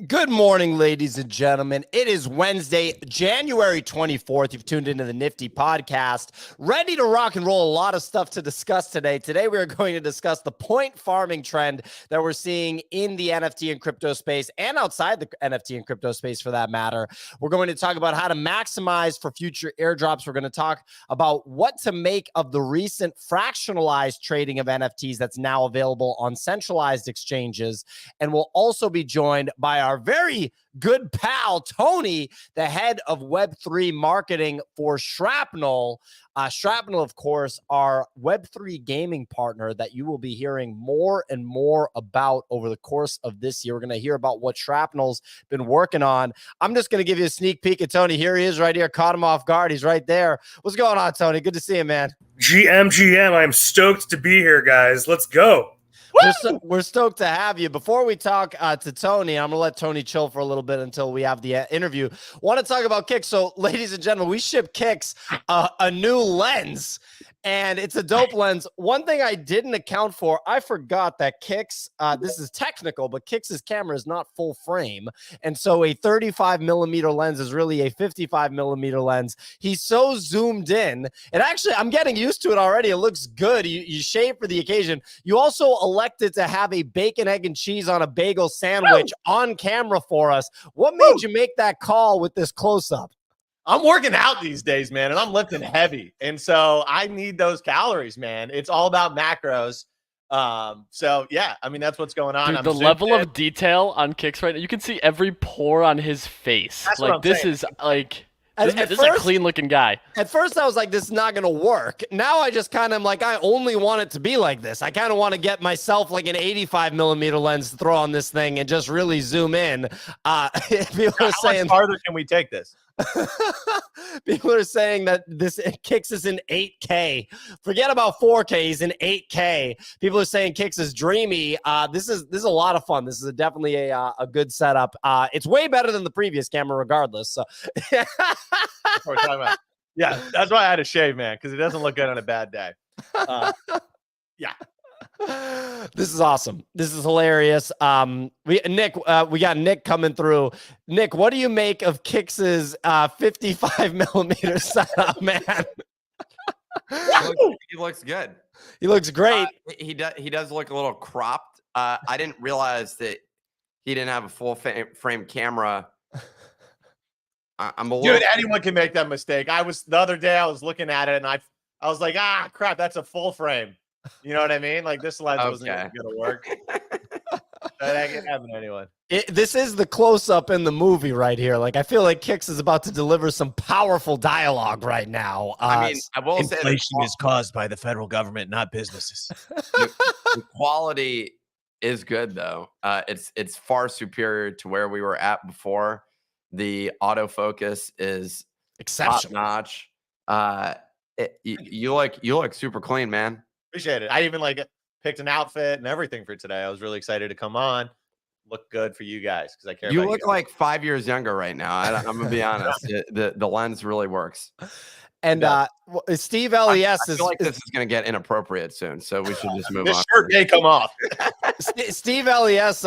Good morning, ladies and gentlemen. It is Wednesday, January 24th. You've tuned into the Nifty podcast, ready to rock and roll. A lot of stuff to discuss today. Today, we are going to discuss the point farming trend that we're seeing in the NFT and crypto space and outside the NFT and crypto space for that matter. We're going to talk about how to maximize for future airdrops. We're going to talk about what to make of the recent fractionalized trading of NFTs that's now available on centralized exchanges. And we'll also be joined by our very good pal, Tony, the head of Web3 marketing for SHRAPNEL. SHRAPNEL, of course, our Web3 gaming partner that you will be hearing more and more about over the course of this year. We're going to hear about what SHRAPNEL's been working on. I'm just going to give you a sneak peek at Tony. Here he is right here. Caught him off guard. He's right there. What's going on, Tony? Good to see you, man. GM, I'm stoked to be here, guys. Let's go. We're stoked to have you. Before we talk to Tony, I'm going to let Tony chill for a little bit until we have the interview. Want to talk about Kicks. So, ladies and gentlemen, we ship Kicks a new lens, and it's a dope lens. One thing I didn't account for, I forgot that Kicks, this is technical, but Kicks' camera is not full frame. And so a 35 millimeter lens is really a 55 millimeter lens. He's so zoomed in. And actually, I'm getting used to it already. It looks good. You shave for the occasion. You also elected to have a bacon, egg, and cheese on a bagel sandwich on camera for us. What made you make that call with this close-up? I'm working out these days, man, and I'm lifting heavy. And so I need those calories, man. It's all about macros. So yeah, I mean, that's what's going on. Dude, the level of detail on Kicks right now, you can see every pore on his face. That's like, this saying. is like, This is a clean looking guy. At first, I was like, this is not going to work. Now I just kind of am like, I only want it to be like this. I kind of want to get myself like an 85 millimeter lens to throw on this thing and just really zoom in. People are saying, how much farther can we take this? People are saying that this Kicks is in 8K. Forget about 4K. He's in 8K. People are saying Kicks is dreamy. This is a lot of fun. This is definitely a good setup. It's way better than the previous camera, regardless. So, that's what we're talking about. Yeah, that's why I had to shave, man, because it doesn't look good on a bad day. Yeah. This is awesome. This is hilarious. We got Nick coming through. Nick, what do you make of Kicks's 55 millimeter setup, man? He looks good. He looks great. He does look a little cropped. I didn't realize that he didn't have a full frame camera. I'm a little. Dude, anyone can make that mistake. The other day I was looking at it and I was like, crap, that's a full frame. You know what I mean? Like, this lens wasn't even gonna work. That can happen to anyone. This is the close-up in the movie right here. Like, I feel like Kicks is about to deliver some powerful dialogue right now. I mean, I will say inflation is caused by the federal government, not businesses. The quality is good though. It's far superior to where we were at before. The autofocus is exceptional, top notch. You look super clean, man. Appreciate it. I even picked an outfit and everything for today. I was really excited to come on, look good for you guys because I care. You about look like 5 years younger right now. I'm gonna be honest. The lens really works. And Steve Les I feel like this is going to get inappropriate soon, so we should just move on. This shirt may come off. Steve Les,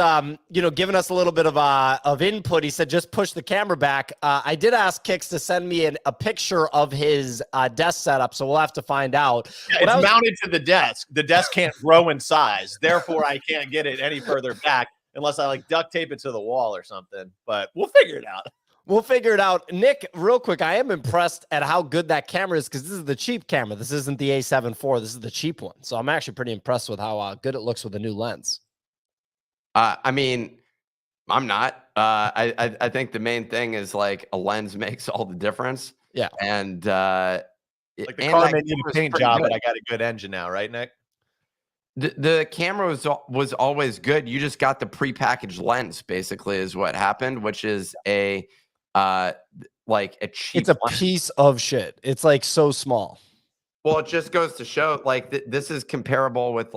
giving us a little bit of input. He said, just push the camera back. I did ask Kicks to send me a picture of his desk setup, so we'll have to find out. Yeah, it's mounted to the desk. The desk can't grow in size. Therefore, I can't get it any further back unless I duct tape it to the wall or something. But we'll figure it out. We'll figure it out. Nick, real quick, I am impressed at how good that camera is because this is the cheap camera. This isn't the A7 IV. This is the cheap one. So I'm actually pretty impressed with how good it looks with the new lens. I mean, I'm not. I think the main thing is a lens makes all the difference. Yeah. And the car may need a paint job, but I got a good engine now, right, Nick? The camera was always good. You just got the prepackaged lens, basically, is what happened, which is a cheap. It's a piece of shit. It's so small. Well, it just goes to show this is comparable with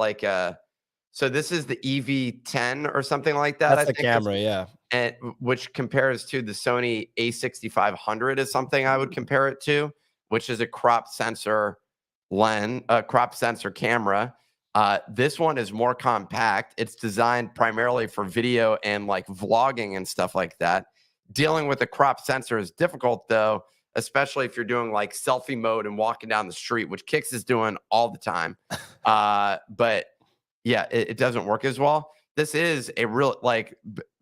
so this is the EV10 or something like that. That's the camera, yeah. And which compares to the Sony A6500 is something I would compare it to, which is a crop sensor camera. This one is more compact. It's designed primarily for video and like vlogging and stuff like that. Dealing with a crop sensor is difficult though, especially if you're doing like selfie mode and walking down the street, which Kix is doing all the time. But yeah, it doesn't work as well. This is a real, like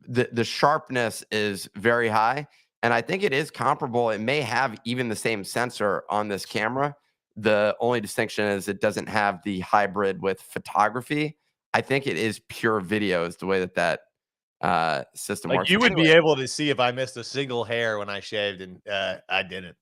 the sharpness is very high. And I think it is comparable. It may have even the same sensor on this camera. The only distinction is it doesn't have the hybrid with photography. I think it is pure video is the way that system Like works. you would be able to see if I missed a single hair when I shaved, and I didn't.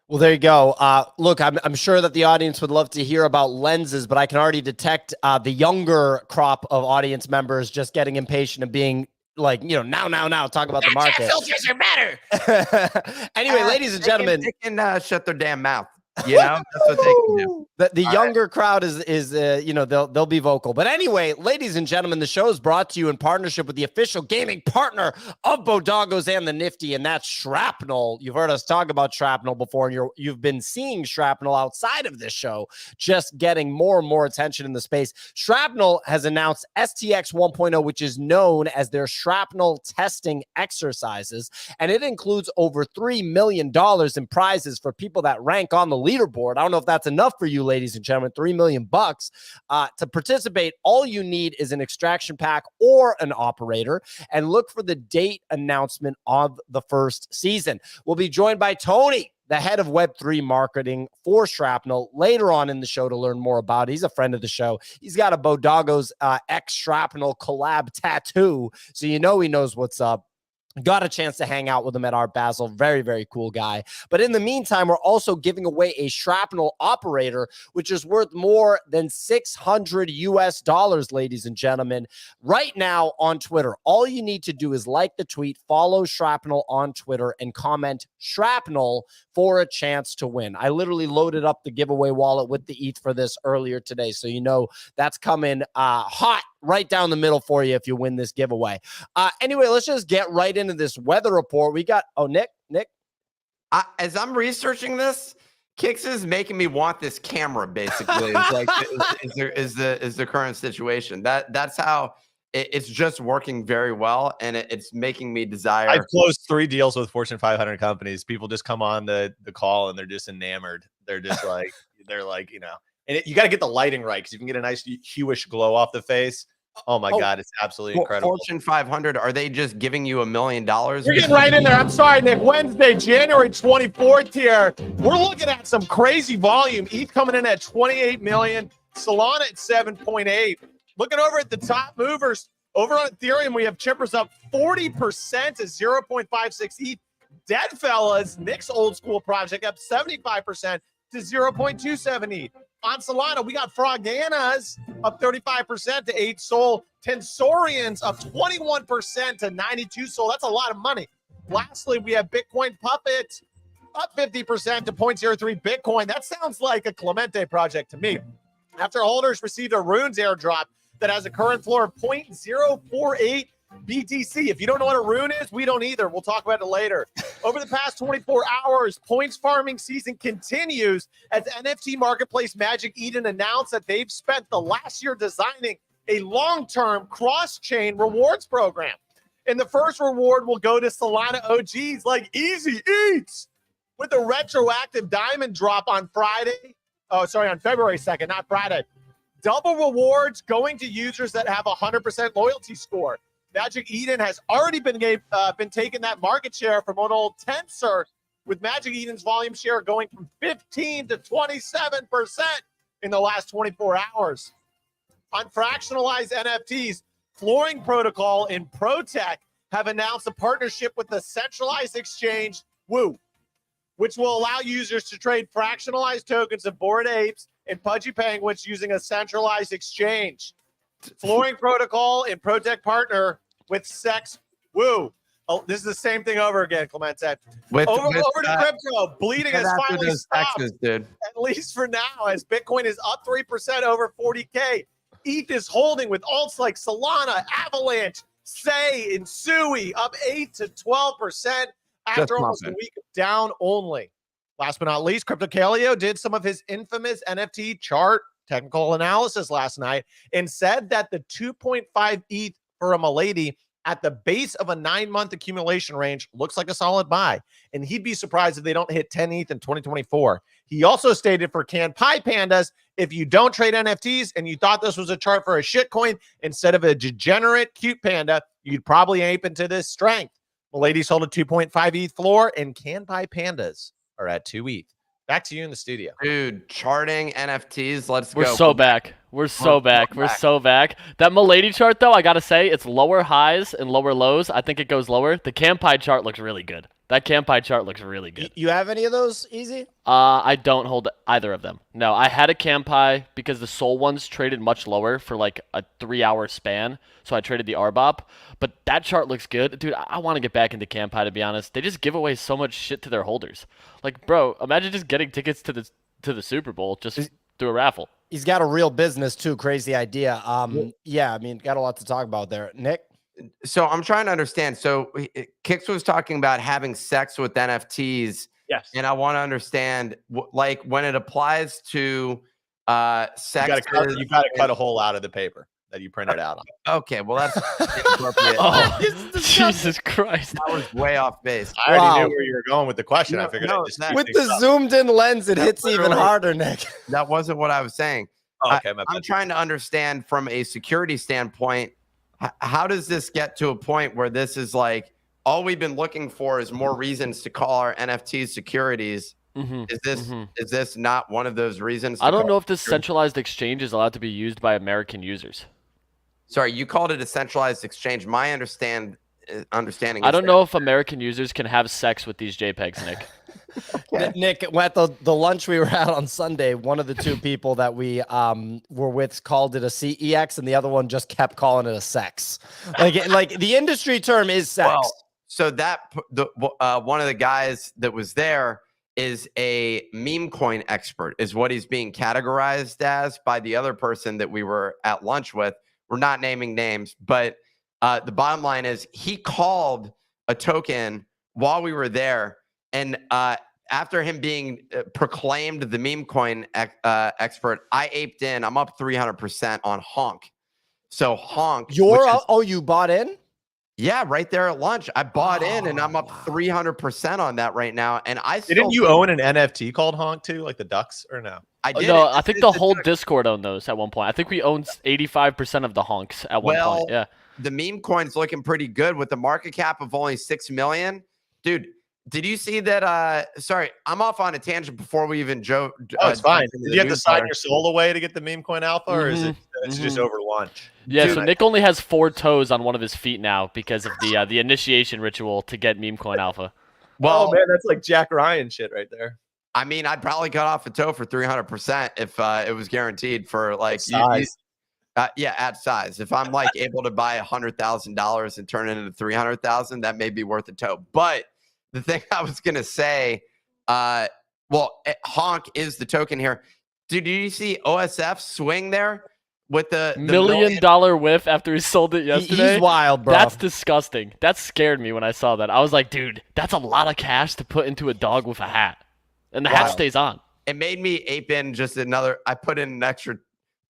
Well, there you go. Look, I'm sure that the audience would love to hear about lenses, but I can already detect the younger crop of audience members just getting impatient and being like, now, talk about the market. Filters are better. Anyway, ladies and gentlemen, they can shut their damn mouth. That's what they can do. The younger crowd is they'll be vocal. But anyway, ladies and gentlemen, the show is brought to you in partnership with the official gaming partner of Bodoggos and the Nifty, and that's Shrapnel. You've heard us talk about Shrapnel before, and you've been seeing Shrapnel outside of this show, just getting more and more attention in the space. Shrapnel has announced STX 1.0, which is known as their shrapnel testing exercises, and it includes over $3 million in prizes for people that rank on the leaderboard. I don't know if that's enough for you, ladies and gentlemen. $3 million to participate. All you need is an extraction pack or an operator, and look for the date announcement of the first season. We'll be joined by Tony, the head of Web3 marketing for Shrapnel, later on in the show to learn more about it. He's a friend of the show. He's got a Bodoggos X Shrapnel collab tattoo, so he knows what's up. Got a chance to hang out with him at Art Basel. Very, very cool guy. But in the meantime, we're also giving away a Shrapnel operator, which is worth more than $600 US, ladies and gentlemen. Right now on Twitter, all you need to do is like the tweet, follow Shrapnel on Twitter, and comment Shrapnel for a chance to win. I literally loaded up the giveaway wallet with the ETH for this earlier today, so that's coming hot right down the middle for you if you win this giveaway. Anyway, let's just get right into this weather report. We got, Nick. As I'm researching this, Kix is making me want this camera, basically. It's like, is the current situation. That's how it's just working very well, and it's making me desire. I've closed 3 deals with Fortune 500 companies. People just come on the call and they're just enamored. They're just like, and you got to get the lighting right, because you can get a nice hueish glow off the face. Oh my God, it's absolutely incredible. Fortune 500, are they just giving you $1 million? You're getting right in there. I'm sorry, Nick. Wednesday, January 24th here. We're looking at some crazy volume. ETH coming in at 28 million. Solana at 7.8. Looking over at the top movers. Over on Ethereum, we have chippers up 40% to 0.56 ETH. Deadfellas, Nick's old school project, up 75% to 0.27 ETH. On Solana, we got Fraganas up 35% to 8 SOL. Tensorians up 21% to 92 SOL. That's a lot of money. Lastly, we have Bitcoin Puppet up 50% to 0.03 Bitcoin. That sounds like a Clemente project to me. After holders received a Runes airdrop that has a current floor of 0.048 BTC. If you don't know what a rune is, we don't either. We'll talk about it later. Over the past 24 hours, points farming season continues as NFT marketplace Magic Eden announced that they've spent the last year designing a long-term cross-chain rewards program. And the first reward will go to Solana OGs like Easy Eats with a retroactive diamond drop on Friday. Oh, sorry, on February 2nd, not Friday. Double rewards going to users that have a 100% loyalty score. Magic Eden has already been taking that market share from an old Tensor, with Magic Eden's volume share going from 15 to 27% in the last 24 hours. On fractionalized NFTs, Flooring Protocol and ProTech have announced a partnership with the centralized exchange Woo, which will allow users to trade fractionalized tokens of Bored Apes and Pudgy Penguins using a centralized exchange. Flooring Protocol and ProTech partner with Sex Woo. Oh, this is the same thing over again, Clement said. Over to crypto. Bleeding has finally stopped, dude. At least for now, as Bitcoin is up 3% over 40K. ETH is holding with alts like Solana, Avalanche, Say, and Sui up 8 to 12% after almost a week of down only. Last but not least, Crypto Calio did some of his infamous NFT chart technical analysis last night and said that the 2.5 ETH for a Milady at the base of a 9-month accumulation range looks like a solid buy. And he'd be surprised if they don't hit 10 ETH in 2024. He also stated for canned pie pandas, if you don't trade NFTs and you thought this was a chart for a shitcoin instead of a degenerate cute panda, you'd probably ape into this strength. Milady sold a 2.5 ETH floor, and canned pie pandas are at 2 ETH. Back to you in the studio. Dude, charting NFTs. Let's We're go. so back. We're so back. We're so back. That Milady chart, though, I gotta say, it's lower highs and lower lows. I think it goes lower. The Campai chart looks really good. That Campai chart looks really good. You have any of those, Easy? I don't hold either of them. No, I had a Campai because the Sol ones traded much lower for like a 3-hour span, so I traded the RBOP. But that chart looks good. Dude, I want to get back into Campai, to be honest. They just give away so much shit to their holders. Like, bro, imagine just getting tickets to the Super Bowl just through a raffle. He's got a real business too. Crazy idea. Yeah, I mean, got a lot to talk about there. Nick? So I'm trying to understand. So Kix was talking about having sex with NFTs. Yes. And I want to understand, like, when it applies to sex. You got to cut a hole out of the paper that you printed out on. Okay, well, that's inappropriate. Oh, Jesus Christ. That was way off base. I already knew where you were going with the question. I figured no, I'd just that- With the zoomed in lens, it hits even harder, Nick. That wasn't what I was saying. okay, my I'm bad. trying to understand from a security standpoint, how does this get to a point where this is like, all we've been looking for is more reasons to call our NFTs securities? Is this not one of those reasons? I don't know if this centralized exchange is allowed to be used by American users. Sorry, you called it a centralized exchange. My understanding. I don't know if American users can have sex with these JPEGs, Nick. Nick, at the lunch we were at on Sunday, one of the two people that we were with called it a CEX, and the other one just kept calling it a sex. Like the industry term is sex. Well, so that one of the guys that was there is a meme coin expert, is what he's being categorized as by the other person that we were at lunch with. We're not naming names, but the bottom line is he called a token while we were there, and after him being proclaimed the meme coin expert, I aped in. I'm up 300% on Honk. So Honk. You bought in? Yeah, right there at lunch. I bought in, and I'm up 300% on that right now. And I Didn't you own an NFT called Honk too, like the Ducks, or no? I did. No, I think the whole Discord owned those at one point. I think we owned 85% of the honks at one point. Yeah. The meme coin's looking pretty good with the market cap of only 6 million. Dude, did you see that? Sorry, I'm off on a tangent before we even Oh, it's fine. Did you have to sign your soul away to get the meme coin alpha, or is it just over lunch? Yeah, Dude, so Nick only has 4 toes on one of his feet now because of the initiation ritual to get meme coin alpha. Well, man, that's like Jack Ryan shit right there. I mean, I'd probably cut off a toe for 300% if it was guaranteed for like size. At size. If I'm like able to buy $100,000 and turn it into 300,000, that may be worth a toe. But the thing I was gonna say, Honk is the token here. Did you see OSF swing there with the $1 million whiff after he sold it yesterday? He's wild, bro. That's disgusting. That scared me when I saw that. I was like, dude, that's a lot of cash to put into a dog with a hat. And the hat stays on. It made me ape in just another. I put in an extra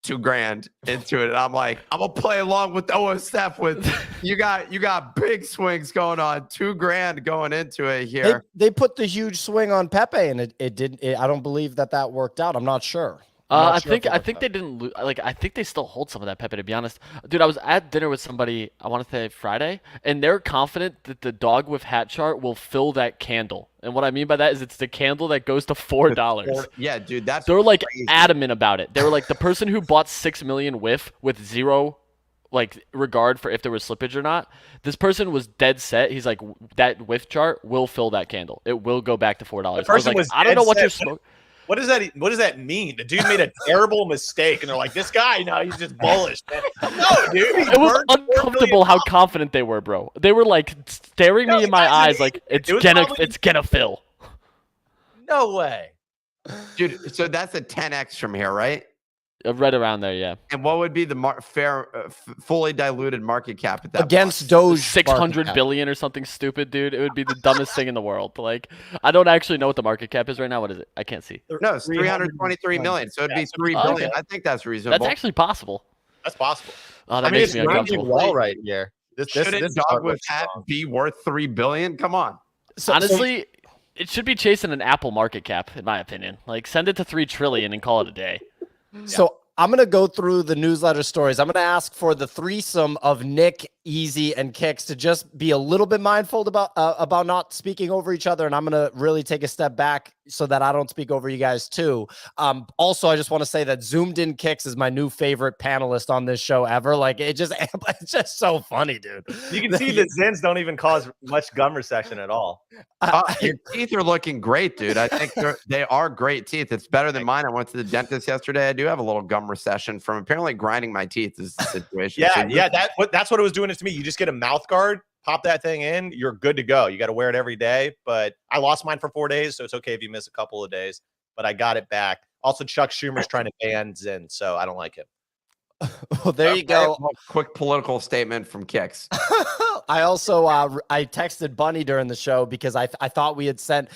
$2,000 into it, and I'm like, I'm gonna play along with OSF. With you got big swings going on. $2,000 going into it here. They put the huge swing on Pepe, and it didn't. I don't believe that worked out. I'm not sure. I think they didn't lose. Like, I think they still hold some of that Pepe, to be honest. Dude, I was at dinner with somebody, I want to say Friday, and they're confident that the dog with hat chart will fill that candle. And what I mean by that is it's the candle that goes to $4. Yeah, dude, they're like crazy. Adamant about it. They were like, the person who bought 6 million with zero like regard for if there was slippage or not. This person was dead set. He's like, that whiff chart will fill that candle. It will go back to $4. I was like, I don't know what you're smoking. What does that mean? The dude made a terrible mistake, and they're like, "This guy, no, he's just bullish." Man. No, dude, it was uncomfortable how confident they were, bro. They were like staring me in my eyes, like it's gonna fill. No way, dude. So that's a 10x from here, right? Right around there, yeah. And what would be the fully diluted market cap at that Against point? Doge, 600 billion or something stupid, dude. It would be the dumbest thing in the world. Like, I don't actually know what the market cap is right now. What is it? I can't see. No, it's 323 million. So it'd be 3 billion. I think that's reasonable. That's actually possible. That's possible. Oh, that I mean, makes it's me ranging uncomfortable. well right here. Shouldn't Dog with Hat be worth 3 billion? Come on. Honestly, it should be chasing an Apple market cap, in my opinion. Like, send it to 3 trillion and call it a day. So I'm going to go through the newsletter stories. I'm going to ask for the threesome of Nick, Easy, and Kicks to just be a little bit mindful about not speaking over each other. And I'm going to really take a step back so that I don't speak over you guys too. Also, I just want to say that Zoomed In Kicks is my new favorite panelist on this show ever. Like, it's just so funny, dude. You can see the Zins don't even cause much gum recession at all. Your teeth are looking great, dude. I think they are great teeth. It's better than mine. I went to the dentist yesterday. I do have a little gum recession from apparently grinding my teeth is the situation. Yeah, that's what it was doing to me. You just get a mouth guard, pop that thing in, you're good to go. You got to wear it every day. But I lost mine for 4 days, so it's okay if you miss a couple of days. But I got it back. Also, Chuck Schumer's trying to ban Zin, so I don't like him. Well, there you go. Quick political statement from Kicks. I also I texted Bunny during the show because I thought we had sent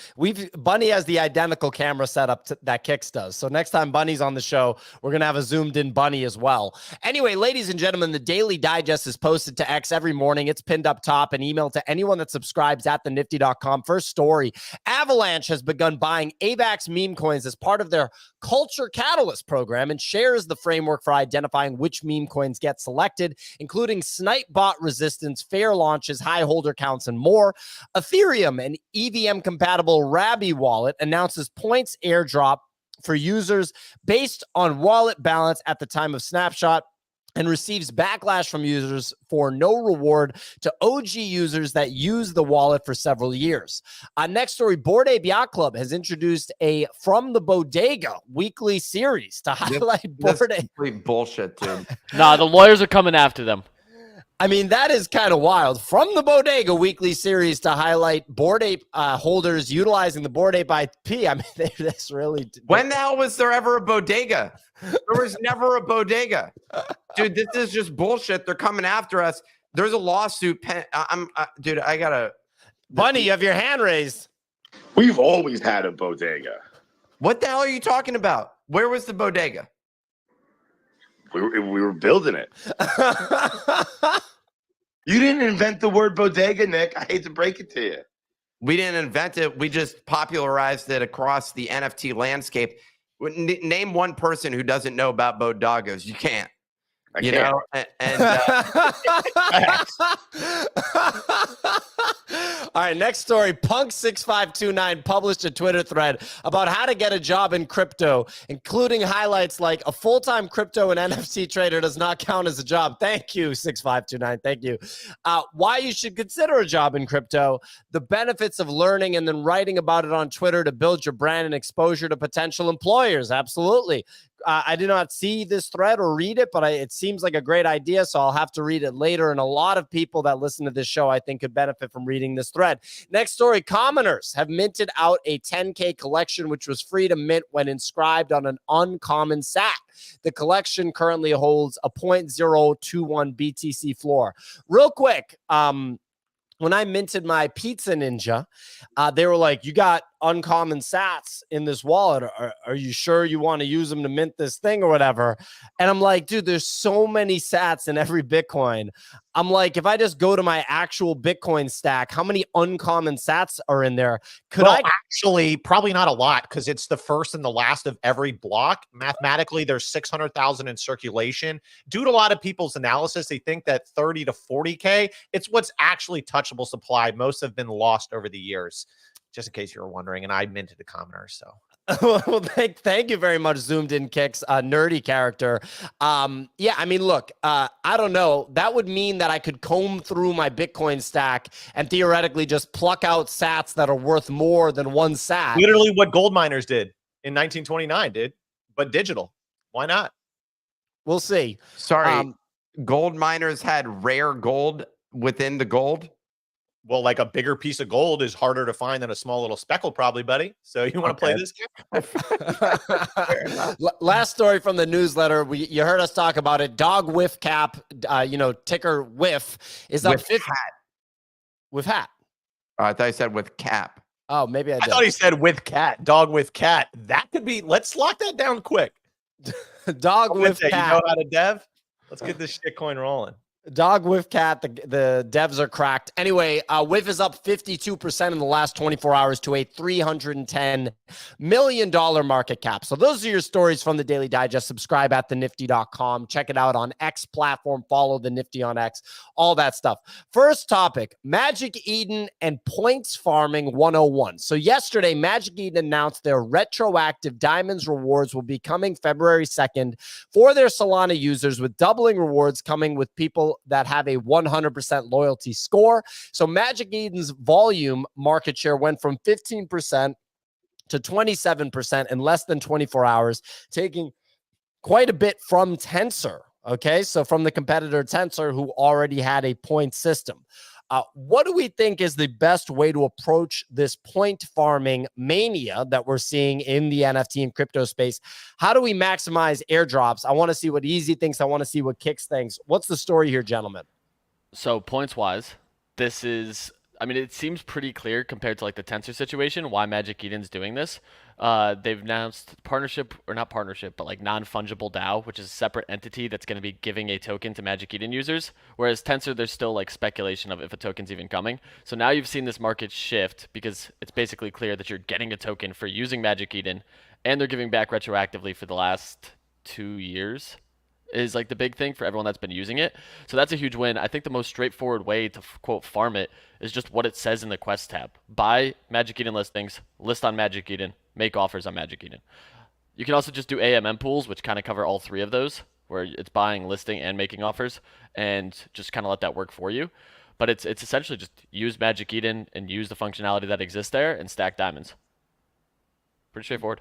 Bunny has the identical camera setup that Kicks does. So next time Bunny's on the show, we're gonna have a zoomed in Bunny as well. Anyway, ladies and gentlemen, the Daily Digest is posted to X every morning. It's pinned up top and emailed to anyone that subscribes at thenifty.com. First story: Avalanche has begun buying AVAX meme coins as part of their Culture Catalyst program and shares the framework for identifying which meme coins get selected, including snipe bot resistance, fair launches, high holder counts, and more. Ethereum, an EVM-compatible Rabby wallet, announces points airdrop for users based on wallet balance at the time of snapshot, and receives backlash from users for no reward to OG users that use the wallet for several years. Next story, Bored Ape Yacht Club has introduced a From the Bodega weekly series to highlight Bored Ape. Complete bullshit, dude. Nah, the lawyers are coming after them. I mean, that is kind of wild. From the Bodega weekly series to highlight Bored Ape holders utilizing the Bored Ape IP. I mean, this really. When the hell was there ever a bodega? There was never a bodega. Dude, this is just bullshit. They're coming after us. There's a lawsuit. Dude, I gotta. Bunny, you have your hand raised. We've always had a bodega. What the hell are you talking about? Where was the bodega? We were building it. You didn't invent the word bodega, Nick. I hate to break it to you. We didn't invent it. We just popularized it across the NFT landscape. Name one person who doesn't know about bodegas. You can't. I can't. All right, next story. Punk6529 published a Twitter thread about how to get a job in crypto, including highlights like a full-time crypto and NFT trader does not count as a job. Thank you, 6529. Thank you. Why you should consider a job in crypto, the benefits of learning, and then writing about it on Twitter to build your brand and exposure to potential employers. Absolutely. I did not see this thread or read it, but it seems like a great idea, so I'll have to read it later. And a lot of people that listen to this show, I think, could benefit from reading this thread. Next story, commoners have minted out a 10K collection, which was free to mint when inscribed on an uncommon sat. The collection currently holds a 0.021 BTC floor. Real quick, when I minted my Pizza Ninja, they were like, you got uncommon sats in this wallet. Are you sure you want to use them to mint this thing or whatever? And I'm like, dude, there's so many sats in every Bitcoin. I'm like, if I just go to my actual Bitcoin stack, how many uncommon sats are in there? Actually, probably not a lot because it's the first and the last of every block. Mathematically, there's 600,000 in circulation. Due to a lot of people's analysis, they think that 30 to 40K, it's what's actually touchable supply. Most have been lost over the years, just in case you were wondering. And I minted a commoner, so. Well, thank you very much, Zoomed In Kicks, nerdy character. Yeah, I mean, look, I don't know. That would mean that I could comb through my Bitcoin stack and theoretically just pluck out sats that are worth more than one sat. Literally what gold miners did in 1929, dude, but digital. Why not? We'll see. Sorry, gold miners had rare gold within the gold? Well, like a bigger piece of gold is harder to find than a small little speckle, probably, buddy. So you want to play this game? Last story from the newsletter. You heard us talk about it. Dog whiff cap, ticker whiff is up With 50 hat. with hat. I thought you said with cap. Oh, maybe I I did. thought he said with cat, dog with cat. That could be. Let's lock that down quick. Dog whiff You cat. know how to dev? Let's get this shit coin rolling. Dog whiff cat. The devs are cracked. Anyway, whiff is up 52% in the last 24 hours to a $310 million market cap. So those are your stories from the Daily Digest. Subscribe at thenifty.com. Check it out on X platform. Follow the Nifty on X. All that stuff. First topic, Magic Eden and points farming 101. So yesterday, Magic Eden announced their retroactive diamonds rewards will be coming February 2nd for their Solana users, with doubling rewards coming with people that have a 100% loyalty score. So Magic Eden's volume market share went from 15% to 27% in less than 24 hours, taking quite a bit from Tensor. Okay, so from the competitor Tensor, who already had a point system. What do we think is the best way to approach this point farming mania that we're seeing in the NFT and crypto space? How do we maximize airdrops? I want to see what Easy thinks. I want to see what Kicks thinks. What's the story here, gentlemen? So points wise, this is, I mean, it seems pretty clear compared to like the Tensor situation why Magic Eden's doing this. They've announced partnership, or not partnership, but like non-fungible DAO, which is a separate entity that's going to be giving a token to Magic Eden users. Whereas Tensor, there's still like speculation of if a token's even coming. So now you've seen this market shift because it's basically clear that you're getting a token for using Magic Eden, and they're giving back retroactively for the last 2 years. Is like the big thing for everyone that's been using it. So that's a huge win. I think the most straightforward way to quote farm it is just what it says in the quest tab. Buy Magic Eden listings, list on Magic Eden, make offers on Magic Eden. You can also just do AMM pools, which kind of cover all three of those, where it's buying, listing, and making offers, and just kind of let that work for you. But it's essentially just use Magic Eden and use the functionality that exists there and stack diamonds. Pretty straightforward.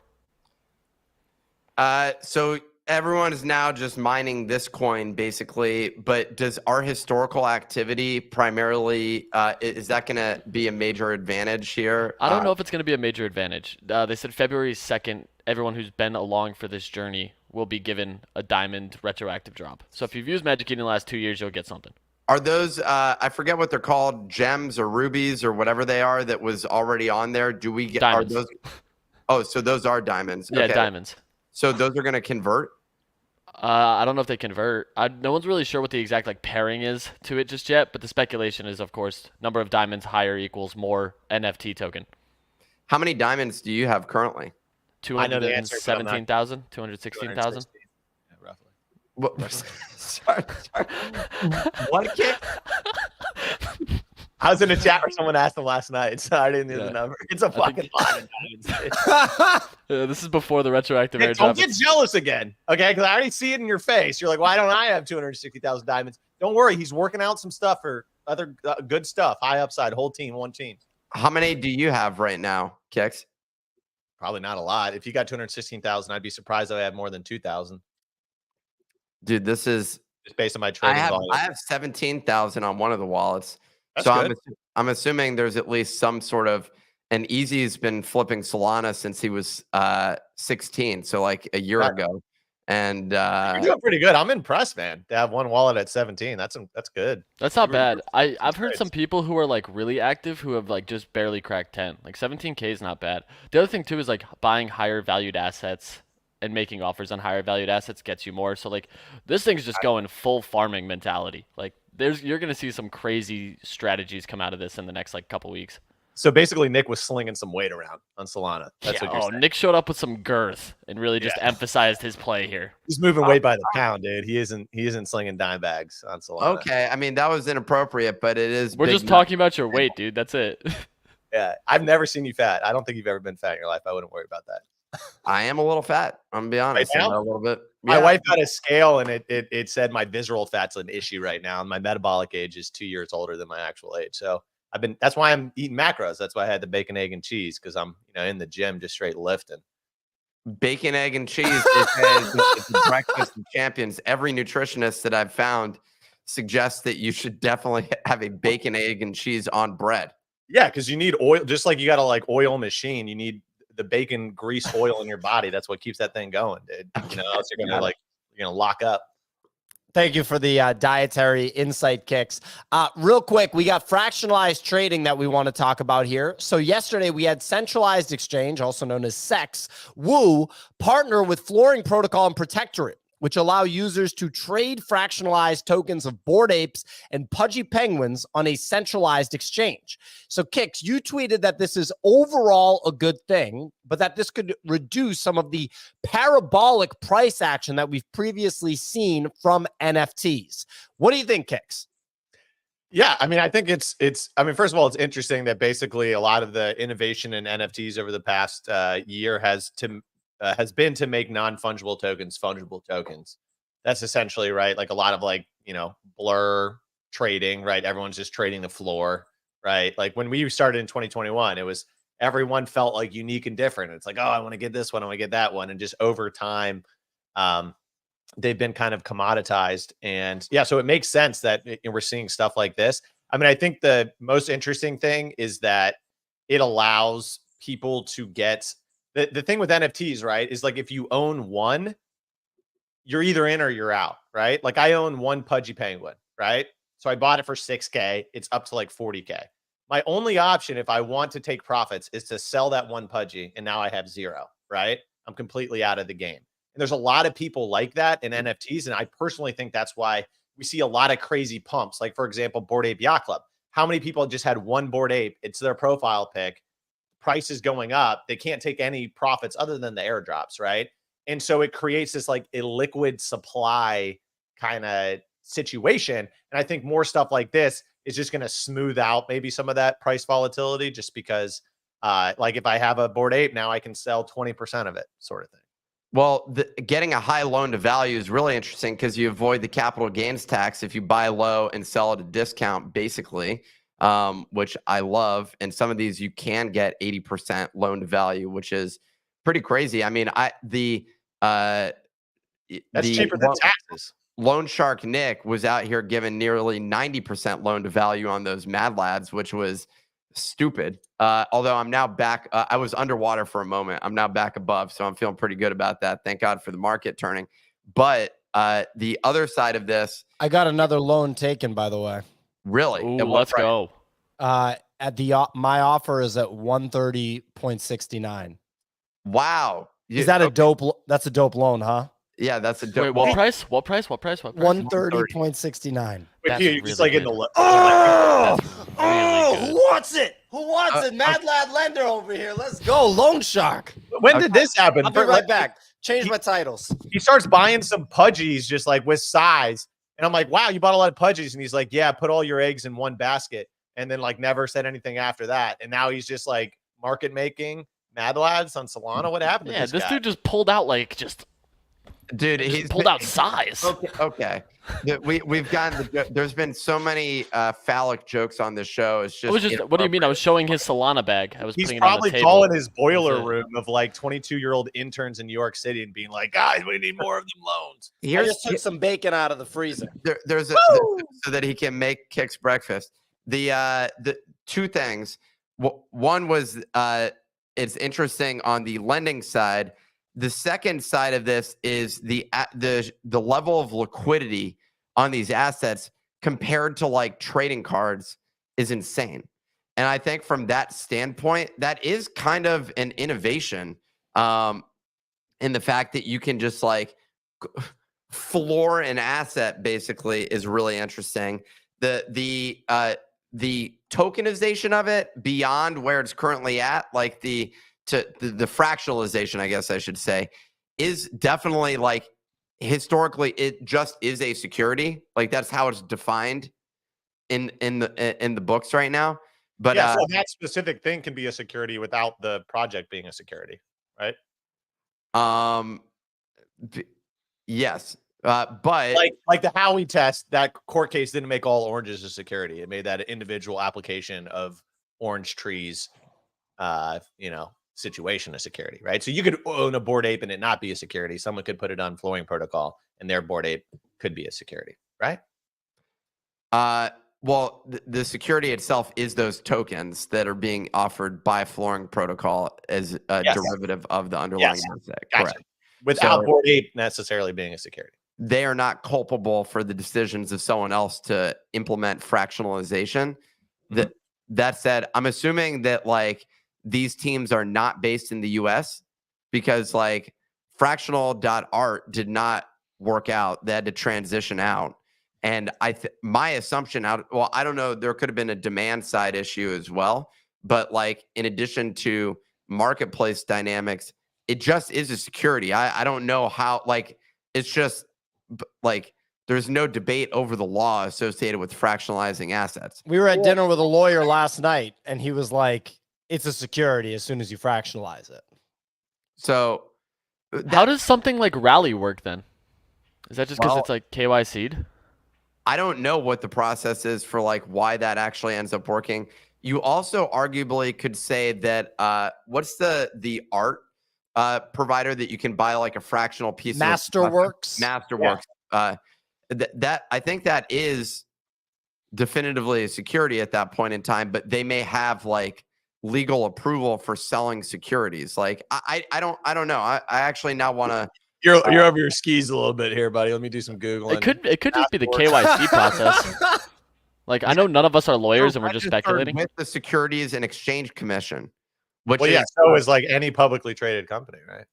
So everyone is now just mining this coin basically, but does our historical activity primarily, is that going to be a major advantage here? I don't know if it's going to be a major advantage. They said February 2nd, everyone who's been along for this journey will be given a diamond retroactive drop. So if you've used Magic Eden in the last 2 years, you'll get something. Are those, I forget what they're called, gems or rubies or whatever they are that was already on there? Do we get, diamonds. Are those, oh, so those are diamonds. Yeah, Okay. diamonds. So those are going to convert? I don't know if they convert. No one's really sure what the exact like pairing is to it just yet, but the speculation is, of course, number of diamonds higher equals more NFT token. How many diamonds do you have currently? I know the answer, but I'm not- 217,000, 216,000. Yeah, roughly. What, sorry. What Kick? I was in a chat where someone asked him last night, so I didn't know Yeah. the number. It's a fucking lot of diamonds. This is before the retroactive Nick, don't airdrop. get jealous again, okay? Because I already see it in your face. You're like, why don't I have 260,000 diamonds? Don't worry, he's working out some stuff for other good stuff. High upside, whole team, one team. How many do you have right now, Kix? Probably not a lot. If you got 216,000, I'd be surprised if I had more than 2,000. Dude, this is, Just based on my trading volume. I have 17,000 on one of the wallets. That's So good. I'm assuming there's at least some sort of, and Easy's been flipping Solana since he was 16, so like a year Right. ago. And You're doing pretty good. I'm impressed, man. To have one wallet at 17, that's good. That's not You were- bad. I've heard some people who are like really active who have like just barely cracked 10. Like 17K is not bad. The other thing too is like buying higher valued assets and making offers on higher valued assets gets you more. So like this thing's just going full farming mentality. Like you're gonna see some crazy strategies come out of this in the next like couple weeks. So basically, Nick was slinging some weight around on Solana. That's what you're saying. Nick showed up with some girth and really just Yeah. emphasized his play here. He's moving weight by the pound, dude. He isn't slinging dime bags on Solana. okay, I mean that was inappropriate, but it is. We're big just nut- talking about your weight, dude. That's it. Yeah, I've never seen you fat. I don't think you've ever been fat in your life. I wouldn't worry about that. I am a little fat. I'm gonna be honest. now? I'm a little bit. My Yeah. wife got a scale, and it said my visceral fat's an issue right now, and my metabolic age is 2 years older than my actual age. So that's why I'm eating macros. That's why I had the bacon, egg, and cheese, because I'm in the gym just straight lifting. Bacon, egg, and cheese is the breakfast of champions. Every nutritionist that I've found suggests that you should definitely have a bacon, egg, and cheese on bread. Yeah, because you need oil, just like you got to like oil machine. You need the bacon grease oil in your body. That's what keeps that thing going, dude. You know, else you're gonna lock up. Thank you for the dietary insight kicks. Real quick, we got fractionalized trading that we want to talk about here. So yesterday we had centralized exchange, also known as SEX, Woo, partner with Flooring Protocol and Protectorate, which allow users to trade fractionalized tokens of Bored Apes and Pudgy Penguins on a centralized exchange. So Kix, you tweeted that this is overall a good thing, but that this could reduce some of the parabolic price action that we've previously seen from NFTs. What do you think, Kix? Yeah, I mean, I think I mean, first of all, it's interesting that basically a lot of the innovation in NFTs over the past year has been to make non-fungible tokens fungible tokens. That's essentially right. Like a lot of blur trading, right? Everyone's just trading the floor, right? Like when we started in 2021, it was everyone felt like unique and different. It's like, oh, I want to get this one, I want to get that one, and just over time, they've been kind of commoditized. And yeah, so it makes sense that we're seeing stuff like this. I mean, I think the most interesting thing is that it allows people to get the thing with NFTs, right, is like if you own one, you're either in or you're out, right? Like I own one Pudgy Penguin, right? So I bought it for 6K. It's up to like 40K. My only option if I want to take profits is to sell that one Pudgy, and now I have zero, right? I'm completely out of the game. And there's a lot of people like that in NFTs, and I personally think that's why we see a lot of crazy pumps. Like, for example, Bored Ape Yacht Club. How many people just had one Bored Ape? It's their profile pic. Price is going up. They can't take any profits other than the airdrops, right? And so it creates this like illiquid supply kind of situation. And I think more stuff like this is just going to smooth out maybe some of that price volatility, just because like if I have a Bored Ape, now I can sell 20% of it, sort of thing. Well, getting a high loan to value is really interesting because you avoid the capital gains tax if you buy low and sell at a discount, basically, which I love. And some of these you can get 80% loan to value, which is pretty crazy. I mean, that's cheaper than taxes. Loan Shark Nick was out here giving nearly 90% loan to value on those Mad Lads, which was stupid. Although I'm now back, I was underwater for a moment. I'm now back above, so I'm feeling pretty good about that. Thank God for the market turning. But the other side of this, I got another loan taken, by the way. Really? Ooh, let's go. At my offer is at 130.69. Wow. Is that a dope? That's a dope loan, huh? Yeah, that's a dope. Wait, what price? What price? 130.69. But you're just like in the Who wants it? Who wants it? Mad Lad Lender over here. Let's go, Loan Shark. When did this happen? I'll be right back. Change my titles. He starts buying some Pudgies just like with size. And I'm like, wow, you bought a lot of Pudgies. And he's like, yeah, put all your eggs in one basket. And then like never said anything after that. And now he's just like market making Mad Lads on Solana. What happened? Yeah, to this guy? dude just pulled out like dude, he's pulled out size. Okay. We've gotten there's been so many phallic jokes on this show. It's just, what do you mean? I was showing his Solana bag. I was He's putting it on probably the table. calling his boiler room of like 22-year-old interns in New York City and being like, guys, we need more of them loans. I just took some bacon out of the freezer. There's so that he can make Kicks breakfast. The two things. One was it's interesting on the lending side. The second side of this is the level of liquidity on these assets compared to like trading cards is insane. And I think from that standpoint, that is kind of an innovation in the fact that you can just like floor an asset basically is really interesting. The tokenization of it beyond where it's currently at, like the fractionalization, I guess I should say, is definitely like historically it just is a security. Like that's how it's defined in the books right now. But yeah, so that specific thing can be a security without the project being a security, right? Yes. But like the Howey test, that court case didn't make all oranges a security. It made that an individual application of orange trees, situation a security, right? So you could own a Bored Ape and it not be a security. Someone could put it on Flooring Protocol and their Bored Ape could be a security, right? Well, the security itself is those tokens that are being offered by Flooring Protocol as a Yes. derivative of the underlying Yes. asset. Gotcha. Correct. Without So- Bored Ape necessarily being a security. They are not culpable for the decisions of someone else to implement fractionalization. That said, I'm assuming that like these teams are not based in the US because like fractional.art did not work out. They had to transition out. And my assumption I don't know, there could have been a demand side issue as well, but like in addition to marketplace dynamics, it just is a security. I don't know how, like, it's just like there's no debate over the law associated with fractionalizing assets. We were at dinner with a lawyer last night, and he was like, "It's a security as soon as you fractionalize it." So How does something like Rally work then? Is that just because Well- it's like KYC'd? I don't know what the process is for like why that actually ends up working. You also arguably could say that what's the art provider that you can buy like a fractional piece Masterworks. Masterworks. That I think that is definitively a security at that point in time, but they may have like legal approval for selling securities. Like I don't know. I actually now want to. You're over your skis a little bit here, buddy. Let me do some Googling. It could just be the KYC process. Like I know none of us are lawyers and we're just registered speculating. with the Securities and Exchange Commission, which Well, is yeah, so is like any publicly traded company, right?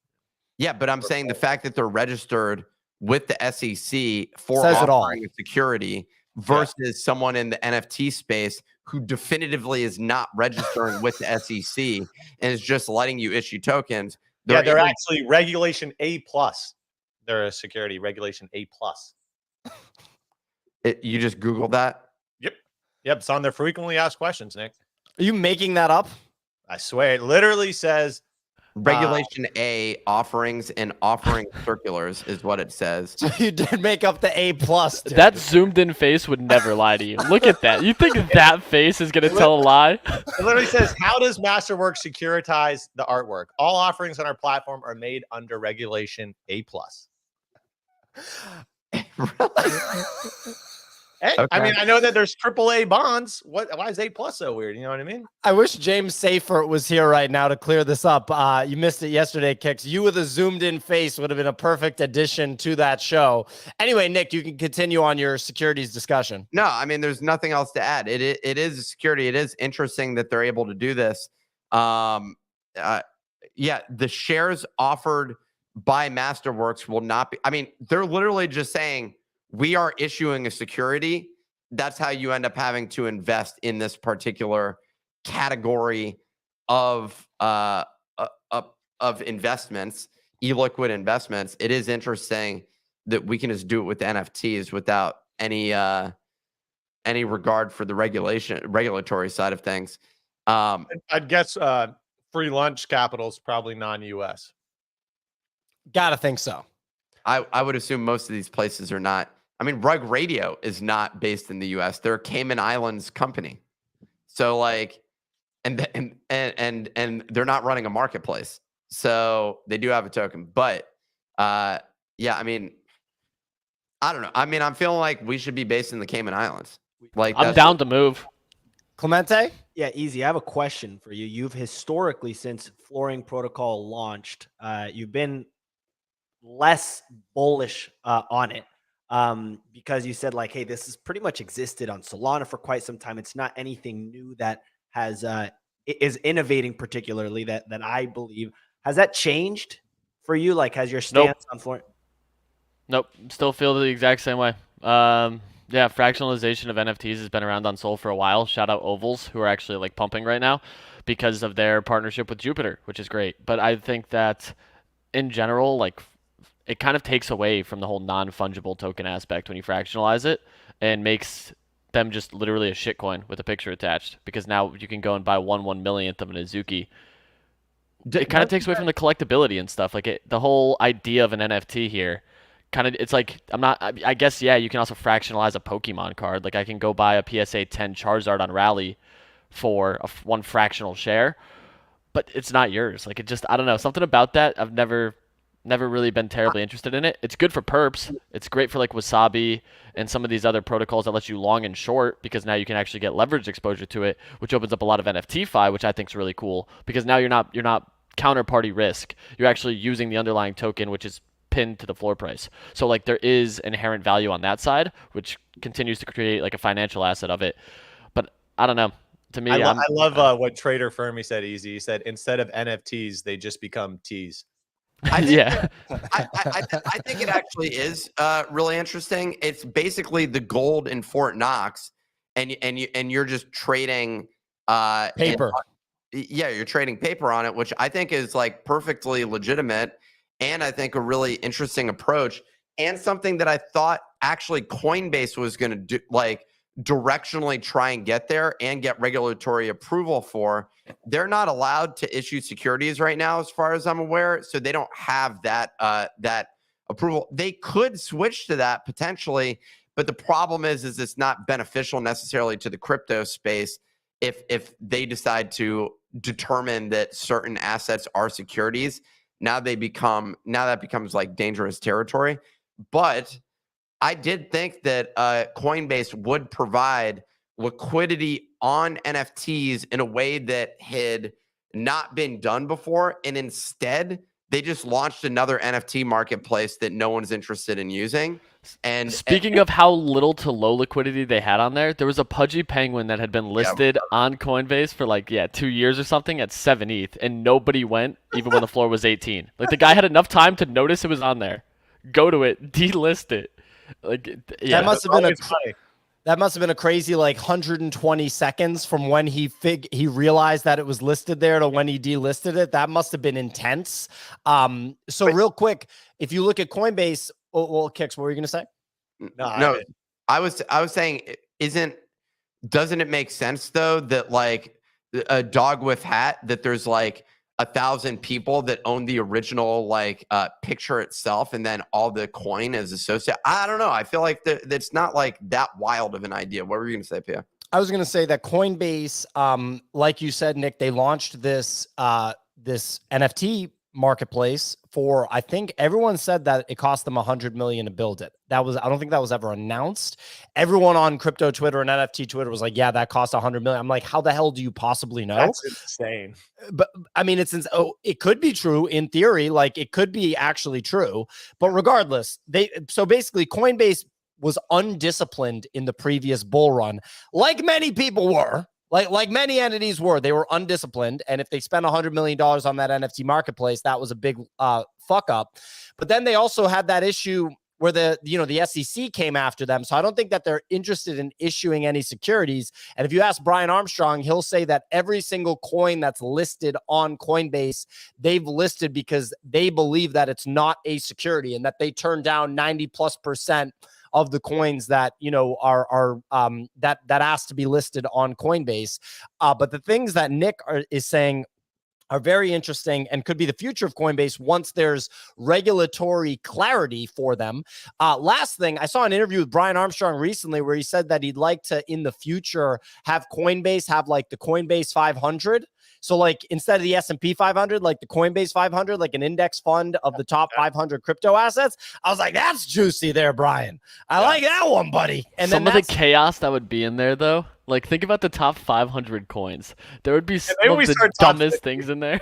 yeah, but I'm saying the fact that they're registered with the SEC for Says it all. offering a security versus someone in the NFT space who definitively is not registering with the SEC and is just letting you issue tokens. They're able- actually regulation A plus. They're a security regulation A plus. you just Googled that? Yep, it's on their frequently asked questions, Nick. Are you making that up? I swear, it literally says Regulation A offerings and offering circulars is what it says. So you did make up the A plus. That zoomed in face would never lie to you. Look at that. You think that face is gonna tell a lie? it literally says, how does Masterworks securitize the artwork? All offerings on our platform are made under regulation A plus. Hey, I Okay. mean, I know that there's AAA bonds. Why is A plus so weird? You know what I mean? I wish James Seifert was here right now to clear this up. You missed it yesterday, Kicks. You with a zoomed in face would have been a perfect addition to that show. Anyway, Nick, you can continue on your securities discussion. No, I mean, there's nothing else to add. It is a security. It is interesting that they're able to do this. Yeah, the shares offered by Masterworks will not be. I mean, they're literally just saying we are issuing a security. That's how you end up having to invest in this particular category of investments, illiquid investments. It is interesting that we can just do it with NFTs without any regard for the regulatory side of things. I'd guess free lunch capital is probably non-US. Gotta think so. I would assume most of these places are not. I mean, Rug Radio is not based in the U.S. They're a Cayman Islands company, so like, and they're not running a marketplace, so they do have a token. But yeah, I mean, I don't know. I mean, I'm feeling like we should be based in the Cayman Islands. Like, I'm down to move. Clemente? Yeah, easy. I have a question for you. You've historically, since Flooring Protocol launched, you've been less bullish on it because you said like, hey, this has pretty much existed on Solana for quite some time. It's not anything new that has is innovating particularly that I believe. Has that changed for you? Like, has your stance on Flooring? Nope. Still feel the exact same way. Yeah, fractionalization of NFTs has been around on Sol for a while. Shout out Ovals, who are actually like pumping right now because of their partnership with Jupiter, which is great. But I think that in general, like, it kind of takes away from the whole non-fungible token aspect when you fractionalize it and makes them just literally a shitcoin with a picture attached, because now you can go and buy 1/1,000,000th of an Azuki. It kind of takes away from the collectability and stuff. Like the whole idea of an NFT here, kind of, it's like, I guess, yeah, you can also fractionalize a Pokemon card. Like I can go buy a PSA 10 Charizard on Rally for one fractional share, but it's not yours. Like it just, I don't know, something about that I've never Never really been terribly interested in it. It's good for perps. It's great for like Wasabi and some of these other protocols that let you long and short, because now you can actually get leverage exposure to it, which opens up a lot of NFT-fi, which I think is really cool, because now you're not counterparty risk. You're actually using the underlying token, which is pinned to the floor price. So like there is inherent value on that side, which continues to create like a financial asset of it. But I don't know. To me, I love what Trader Fermi said. Easy. He said instead of NFTs, they just become T's. I think yeah. I think it actually is really interesting. It's basically the gold in Fort Knox, and you're just trading Paper. Yeah, you're trading paper on it, which I think is like perfectly legitimate, and I think a really interesting approach, and something that I thought actually Coinbase was going to do, like directionally try and get there and get regulatory approval for. They're not allowed to issue securities right now, as far as I'm aware, so they don't have that that approval. They could switch to that potentially, but the problem is it's not beneficial necessarily to the crypto space if they decide to determine that certain assets are securities. Now that becomes like dangerous territory. But I did think that Coinbase would provide liquidity on NFTs in a way that had not been done before. And instead, they just launched another NFT marketplace that no one's interested in using. And speaking of how little to low liquidity they had on there was a pudgy penguin that had been listed on Coinbase for like 2 years or something at 7 ETH, and nobody went even when the floor was 18. Like the guy had enough time to notice it was on there, go to it, delist it. Like that must have been a crazy like 120 seconds from when he realized that it was listed there to when he delisted it. That must have been intense. Real quick, if you look at Coinbase, well, Kix, what were you gonna say? No, I was saying, doesn't it make sense though that like a dog with hat, that there's like 1,000 people that own the original like picture itself, and then all the coin is associated? I don't know. I feel like that's not like that wild of an idea. What were you gonna say, Pia? I was gonna say that Coinbase, like you said, Nick, they launched this this NFT marketplace for, I think everyone said that it cost them $100 million to build it. I don't think that was ever announced. Everyone on crypto Twitter and NFT Twitter was like, yeah, that cost $100 million. I'm like, how the hell do you possibly know? That's insane. But I mean, it could be true in theory, like it could be actually true, but regardless, so basically Coinbase was undisciplined in the previous bull run, like many people were. Like many entities were, they were undisciplined. And if they spent $100 million on that NFT marketplace, that was a big fuck up. But then they also had that issue where the SEC came after them. So I don't think that they're interested in issuing any securities. And if you ask Brian Armstrong, he'll say that every single coin that's listed on Coinbase, they've listed because they believe that it's not a security, and that they turn down 90+% of the coins that are that asked to be listed on Coinbase. But the things that Nick is saying are very interesting and could be the future of Coinbase once there's regulatory clarity for them. Last thing, I saw an interview with Brian Armstrong recently where he said that he'd like to, in the future, have Coinbase have like the Coinbase 500. So like instead of the S&P 500, like the Coinbase 500, like an index fund of the top 500 crypto assets. I was like, that's juicy there, Brian. I like that one, buddy. And some of the chaos that would be in there, though. Like, think about the top 500 coins. There would be some of the dumbest things in there.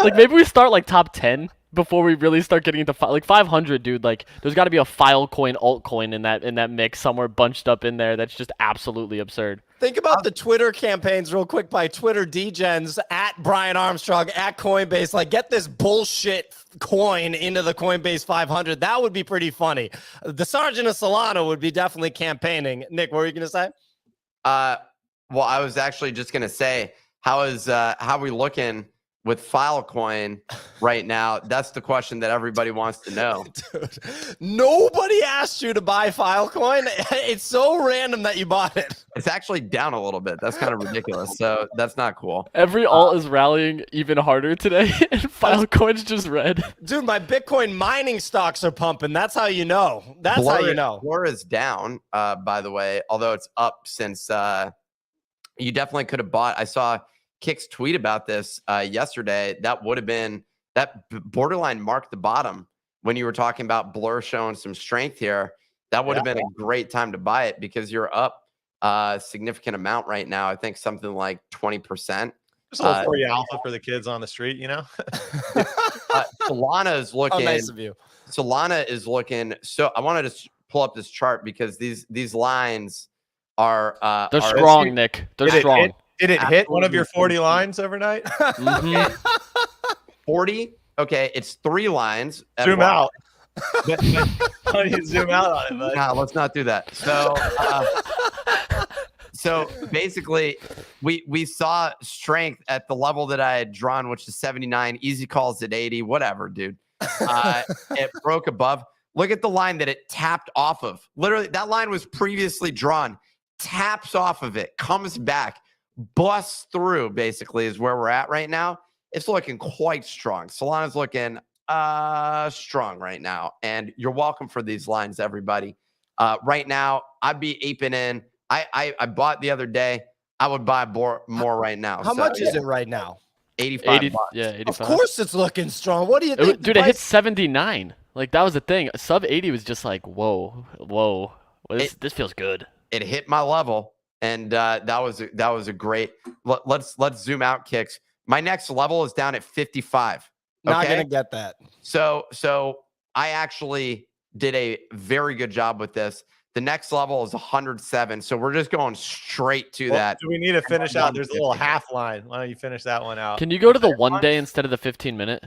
Like, maybe we start, like, top 10 before we really start getting into, like, 500, dude. Like, there's got to be a Filecoin altcoin in that mix somewhere bunched up in there that's just absolutely absurd. Think about the Twitter campaigns real quick by Twitter degens at Brian Armstrong, at Coinbase. Like, get this bullshit coin into the Coinbase 500. That would be pretty funny. The Sergeant of Solana would be definitely campaigning. Nick, what were you going to say? Well, I was actually just going to say, how are we looking with Filecoin right now? That's the question that everybody wants to know. Dude, nobody asked you to buy Filecoin. It's so random that you bought it. It's actually down a little bit. That's kind of ridiculous. So that's not cool. Every alt is rallying even harder today, and Filecoin's just red. Dude, my Bitcoin mining stocks are pumping. That's how you know. That's how you know. Blur is down, by the way, although it's up since you definitely could have bought. I saw Kick's tweet about this yesterday. That would have been that borderline marked the bottom when you were talking about Blur showing some strength here. That would have been a great time to buy it because you're up a significant amount right now. I think something like 20%. Just a little free alpha for the kids on the street, you know. Solana is looking. Oh, nice of you. Solana is looking. So I wanted to pull up this chart because these lines are they're strong, Nick. They're strong. Did it hit one of your 40 lines overnight? 40. Okay, it's 3 lines. Zoom out. Why don't you zoom out on it, bud? No, let's not do that. So basically, we saw strength at the level that I had drawn, which is 79. Easy calls at 80. Whatever, dude. It broke above. Look at the line that it tapped off of. Literally, that line was previously drawn. Taps off of it, comes back, busts through. Basically, is where we're at right now. It's looking quite strong. Solana's looking strong right now, and you're welcome for these lines, everybody. Right now, I'd be aping in. I bought the other day. I would buy more right now. How much is it right now? 85 bucks. Yeah, 85. Of course it's looking strong. What do you think? Dude, it hit 79. Like, that was the thing. Sub 80 was just like, whoa. Well, this feels good. It hit my level, and that was a great. Let's zoom out, Kicks. My next level is down at 55. Not gonna get that. So I actually did a very good job with this. The next level is 107. So we're just going straight to that. Do we need to finish out? There's a little half line. Why don't you finish that one out? Can you go to the 1 day instead of the 15-minute?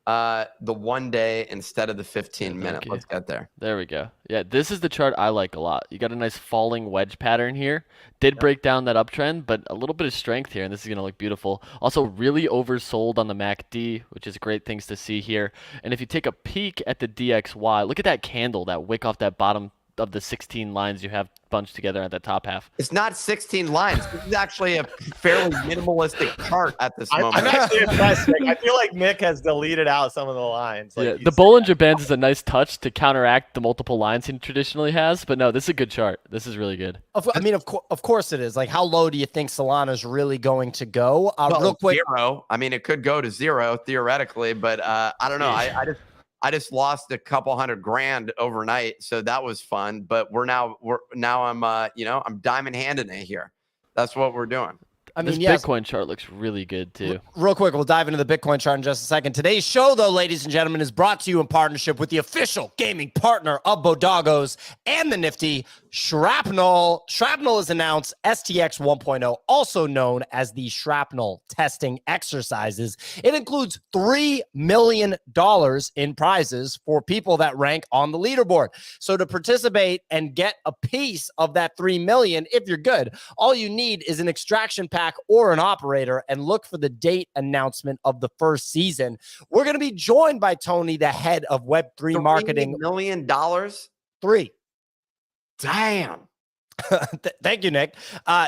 The 1 day instead of the 15-minute. Okay. Let's get there. There we go. Yeah, this is the chart I like a lot. You got a nice falling wedge pattern here. Did break down that uptrend, but a little bit of strength here, and this is going to look beautiful. Also, really oversold on the MACD, which is great things to see here. And if you take a peek at the DXY, look at that candle, that wick off that bottom of the 16 lines you have bunched together at the top half. It's not 16 lines. This is actually a fairly minimalistic chart at this moment. I'm actually impressed, Nick. I feel like Nick has deleted out some of the lines. Like Yeah, the Bollinger Bands is a nice touch to counteract the multiple lines he traditionally has, but no, this is a good chart. This is really good. Of course it is. Like, how low do you think Solana's really going to go? Real quick. 0. I mean, it could go to 0 theoretically, but I don't know. I just lost a couple $100,000 overnight, so that was fun. But I'm I'm diamond handing it here. That's what we're doing. I mean, this yes. Bitcoin chart looks really good too. Real quick, we'll dive into the Bitcoin chart in just a second. Today's show, though, ladies and gentlemen, is brought to you in partnership with the official gaming partner of Bodagos and the Nifty, Shrapnel. Shrapnel has announced STX 1.0, also known as the Shrapnel testing exercises. It includes $3 million in prizes for people that rank on the leaderboard. So to participate and get a piece of that $3 million, if you're good, all you need is an extraction pack or an operator, and look for the date announcement of the first season. We're going to be joined by Tony, the head of Web3 marketing. $3 million? 3. Damn. Thank you, Nick.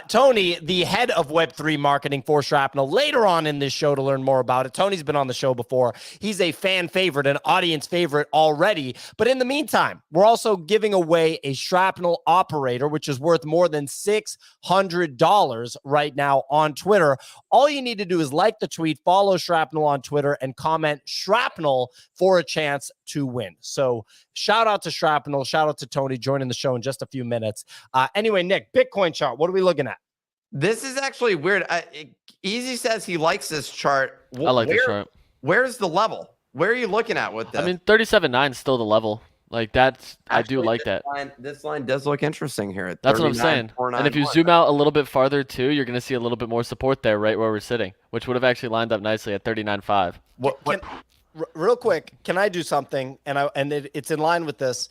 Tony, the head of Web3 marketing for Shrapnel, later on in this show to learn more about it. Tony's been on the show before. He's a fan favorite, an audience favorite already. But in the meantime, we're also giving away a Shrapnel operator, which is worth more than $600 right now on Twitter. All you need to do is like the tweet, follow Shrapnel on Twitter, and comment Shrapnel for a chance to win. So shout out to Shrapnel. Shout out to Tony joining the show in just a few minutes. Anyway, Nick, Bitcoin chart. What are we looking at? This is actually weird. Easy says he likes this chart. I like this chart. Where's the level? Where are you looking at with this? I mean, 37.9 is still the level. Like, that's actually, I do like that. This line does look interesting here. That's what I'm saying. And if you zoom out a little bit farther too, you're going to see a little bit more support there, right where we're sitting, which would have actually lined up nicely at 39.5. Real quick, can I do something? It's in line with this.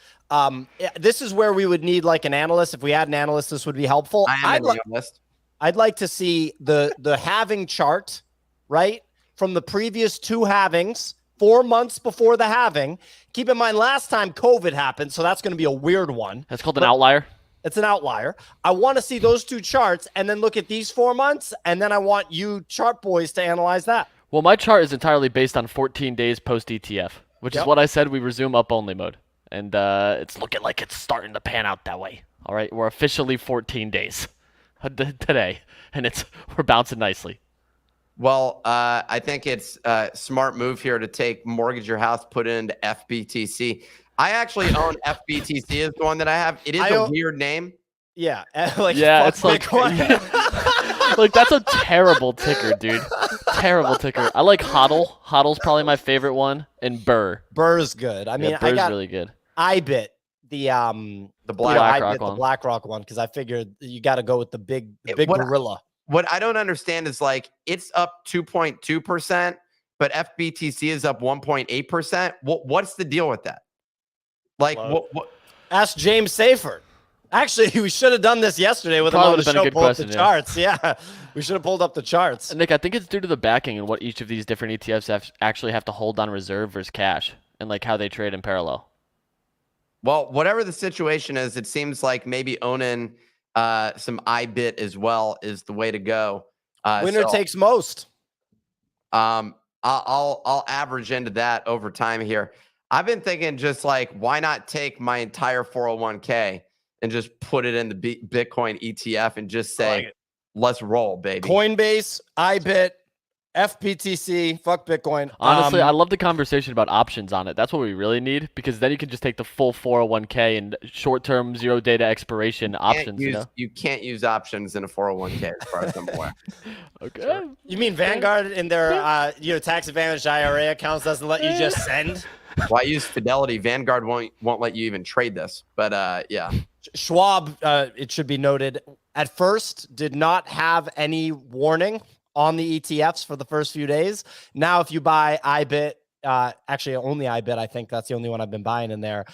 This is where we would need like an analyst. If we had an analyst, this would be helpful. I'd like to see the halving chart, right, from the previous 2 halvings, 4 months before the halving. Keep in mind, last time COVID happened, so that's going to be a weird one. That's called an outlier. It's an outlier. I want to see those 2 charts and then look at these 4 months, and then I want you chart boys to analyze that. Well, my chart is entirely based on 14 days post ETF, which is what I said we resume up only mode. And it's looking like it's starting to pan out that way. All right, we're officially 14 days today, and we're bouncing nicely. Well, I think it's a smart move here to mortgage your house, put it into FBTC. I actually own FBTC is the one that I have. It is a weird name. Yeah, like Yeah, fuck it's like Bitcoin. like that's a terrible ticker, dude. Terrible ticker. I like HODL. HODL's probably my favorite one, and Burr. Burr's good. I mean, Yeah, I Burr's got really good. IBIT, the BlackRock one. the BlackRock one, because I figured you got to go with the big gorilla. What I don't understand is like it's up 2.2%, but FBTC is up 1.8%. What's the deal with that? Like, what? Ask James Seyfert. Actually, we should have done this yesterday with him Probably on the would've been a show. good Pull up the question, yeah. charts. Yeah, we should have pulled up the charts. Nick, I think it's due to the backing and what each of these different ETFs actually have to hold on reserve versus cash, and like how they trade in parallel. Well, whatever the situation is, it seems like maybe owning some IBIT as well is the way to go. Winner takes most. I'll average into that over time here. I've been thinking just like, why not take my entire 401k and just put it in the Bitcoin ETF and just say, let's roll, baby. Coinbase, IBIT, FPTC, fuck Bitcoin. Honestly, I love the conversation about options on it. That's what we really need, because then you can just take the full 401k and short-term zero data expiration options. You can't use options in a 401k as far as I'm aware. Okay. Sure. You mean Vanguard in their tax advantage IRA accounts doesn't let you just send? Well, I use Fidelity. Vanguard won't let you even trade this. But yeah. Schwab, it should be noted, at first did not have any warning on the ETFs for the first few days. Now, if you buy IBIT, actually only IBIT, I think that's the only one I've been buying in there.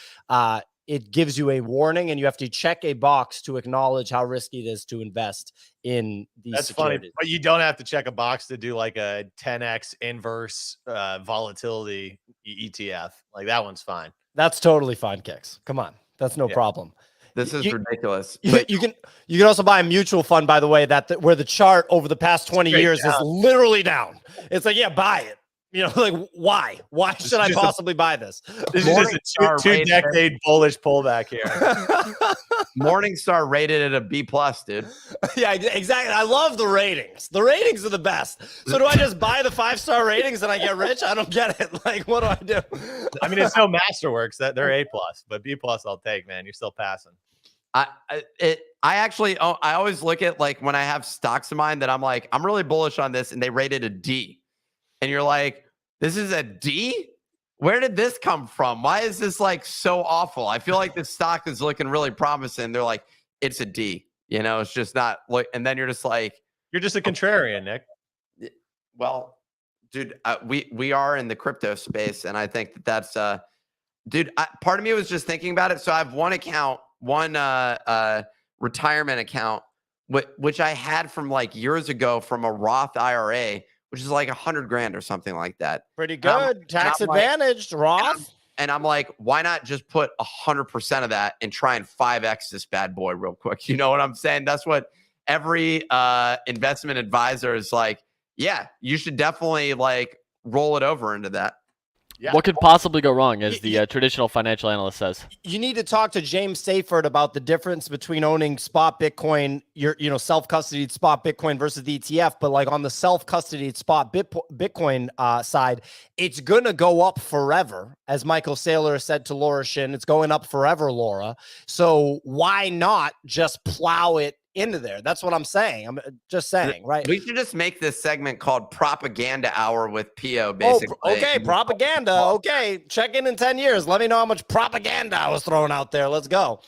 It gives you a warning, and you have to check a box to acknowledge how risky it is to invest in these. That's securities. funny, but you don't have to check a box to do like a 10x inverse volatility ETF. Like that one's fine. That's totally fine, Kicks. Come on, that's no problem. This is ridiculous. You can also buy a mutual fund, by the way, where the chart over the past 20 years is literally down. It's like, yeah, buy it. You know, like why? Why should I possibly buy this? This is just a two-decade bullish pullback here. Morningstar rated it a B+, dude. Yeah, exactly. I love the ratings. The ratings are the best. So do I just buy the 5-star ratings and I get rich? I don't get it. Like, what do I do? I mean, it's no Masterworks that they're A+, but B+ I'll take, man. You're still passing. I always look at like when I have stocks of mine that I'm like, I'm really bullish on this, and they rated a D. And you're like, this is a D? Where did this come from? Why is this like so awful? I feel like this stock is looking really promising. They're like, it's a D. You know, it's just not like, and then you're just like, you're just a contrarian, Nick. Well, dude, we are in the crypto space, and I think that's dude. Part of me was just thinking about it. So I have one account, one retirement account, which I had from like years ago from a Roth IRA, which is like $100,000 or something like that. Pretty good. Tax advantaged, Roth. And I'm like, why not just put 100% of that and try and 5x this bad boy real quick? You know what I'm saying? That's what every investment advisor is like. Yeah, you should definitely like roll it over into that. Yeah. What could possibly go wrong, as the traditional financial analyst says? You need to talk to James Seyfert about the difference between owning spot Bitcoin, self-custodied spot Bitcoin versus the ETF. But like on the self-custodied spot Bitcoin side, it's going to go up forever. As Michael Saylor said to Laura Shin, it's going up forever, Laura. So why not just plow it into there? That's what I'm saying. I'm just saying, right? We should just make this segment called Propaganda Hour with Pio, basically. Oh, okay, propaganda. Okay, check in 10 years. Let me know how much propaganda I was throwing out there. Let's go.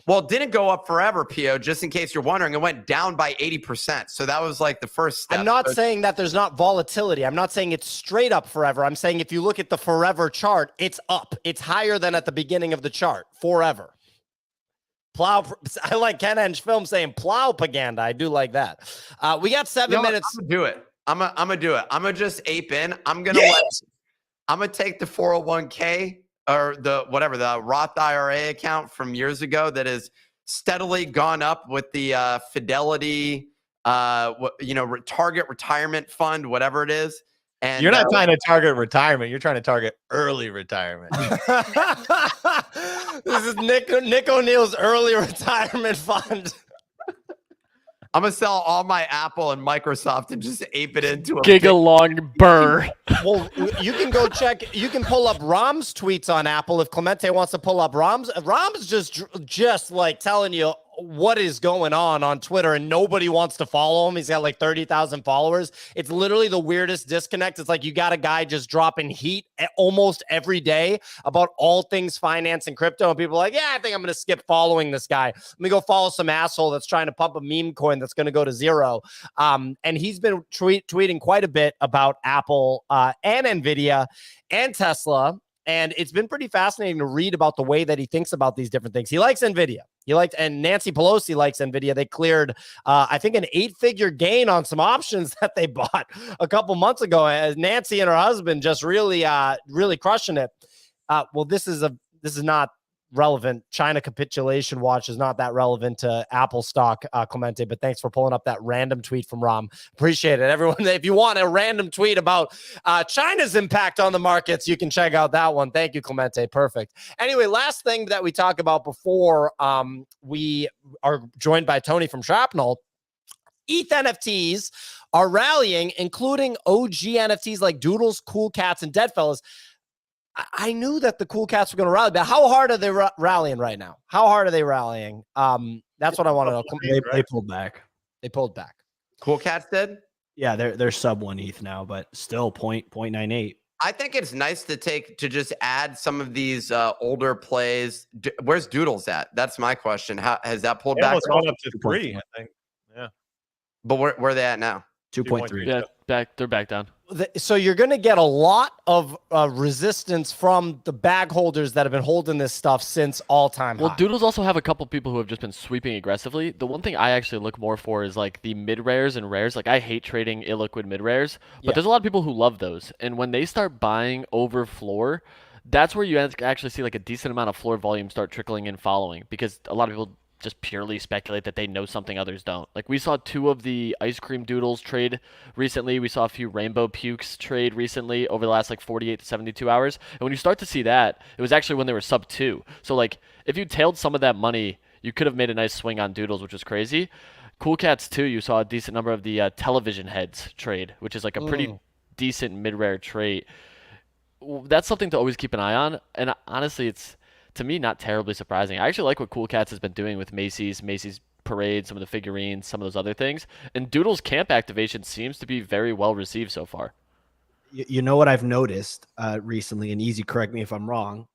Well, it didn't go up forever, Pio, just in case you're wondering. It went down by 80%. So that was like the first step. I'm not saying that there's not volatility. I'm not saying it's straight up forever. I'm saying if you look at the forever chart, it's up. It's higher than at the beginning of the chart forever. Plow. I like Ken Henge film saying plow propaganda. I do like that. We got 7 minutes. I'm gonna do it. I'm gonna do it. I'm gonna just ape in. I'm gonna take the 401k or the Roth IRA account from years ago that has steadily gone up with the Fidelity, target retirement fund, whatever it is. And you're not trying to target retirement. You're trying to target early retirement. This is Nick O'Neill's early retirement fund. I'm gonna sell all my Apple and Microsoft and just ape it into a Giga long burr. Well, you can go check. You can pull up Rom's tweets on Apple if Clemente wants to pull up Rom's. Rom's just like telling you what is going on Twitter, and nobody wants to follow him. He's got like 30,000 followers. It's literally the weirdest disconnect. It's like you got a guy just dropping heat almost every day about all things finance and crypto, and people are like, yeah, I think I'm going to skip following this guy. Let me go follow some asshole that's trying to pump a meme coin that's going to go to zero. And he's been tweeting quite a bit about Apple and Nvidia and Tesla. And it's been pretty fascinating to read about the way that he thinks about these different things. He likes NVIDIA. And Nancy Pelosi likes NVIDIA. They cleared, I think, an 8-figure gain on some options that they bought a couple months ago. As Nancy and her husband just really crushing it. Well, this is not relevant. China capitulation watch is not that relevant to Apple stock, Clemente, but thanks for pulling up that random tweet from Rom. Appreciate it. Everyone, if you want a random tweet about China's impact on the markets, you can check out that one. Thank you, Clemente. Perfect. Anyway, last thing that we talk about before we are joined by Tony from SHRAPNEL. ETH NFTs are rallying, including OG NFTs like Doodles, Cool Cats, and Deadfellas. I knew that the Cool Cats were going to rally, but how hard are they rallying right now? How hard are they rallying? That's what I want to know. They pulled back. They pulled back. Cool Cats did? Yeah, they're sub 1 ETH now, but still 0.98. I think it's nice to just add some of these older plays. Where's Doodles at? That's my question. How has that pulled back? It's gone up to 3, I think. Yeah. But where are they at now? 2.3. Yeah, they're back down. So you're going to get a lot of resistance from the bag holders that have been holding this stuff since all-time high. Well, Doodles also have a couple people who have just been sweeping aggressively. The one thing I actually look more for is like the mid-rares and rares. Like I hate trading illiquid mid-rares, but there's a lot of people who love those. And when they start buying over floor, that's where you actually see like a decent amount of floor volume start trickling in following, because a lot of people just purely speculate that they know something others don't. Like we saw 2 of the ice cream doodles trade recently. We saw a few rainbow pukes trade recently over the last like 48 to 72 hours. And when you start to see that, it was actually when they were sub 2. So like if you tailed some of that money, you could have made a nice swing on doodles, which was crazy. Cool Cats too, you saw a decent number of the television heads trade, which is like a pretty decent mid-rare trade. That's something to always keep an eye on. And honestly, it's, to me, not terribly surprising. I actually like what Cool Cats has been doing with Macy's Parade, some of the figurines, some of those other things. And Doodle's camp activation seems to be very well received so far. You know what I've noticed recently, and Easy, correct me if I'm wrong,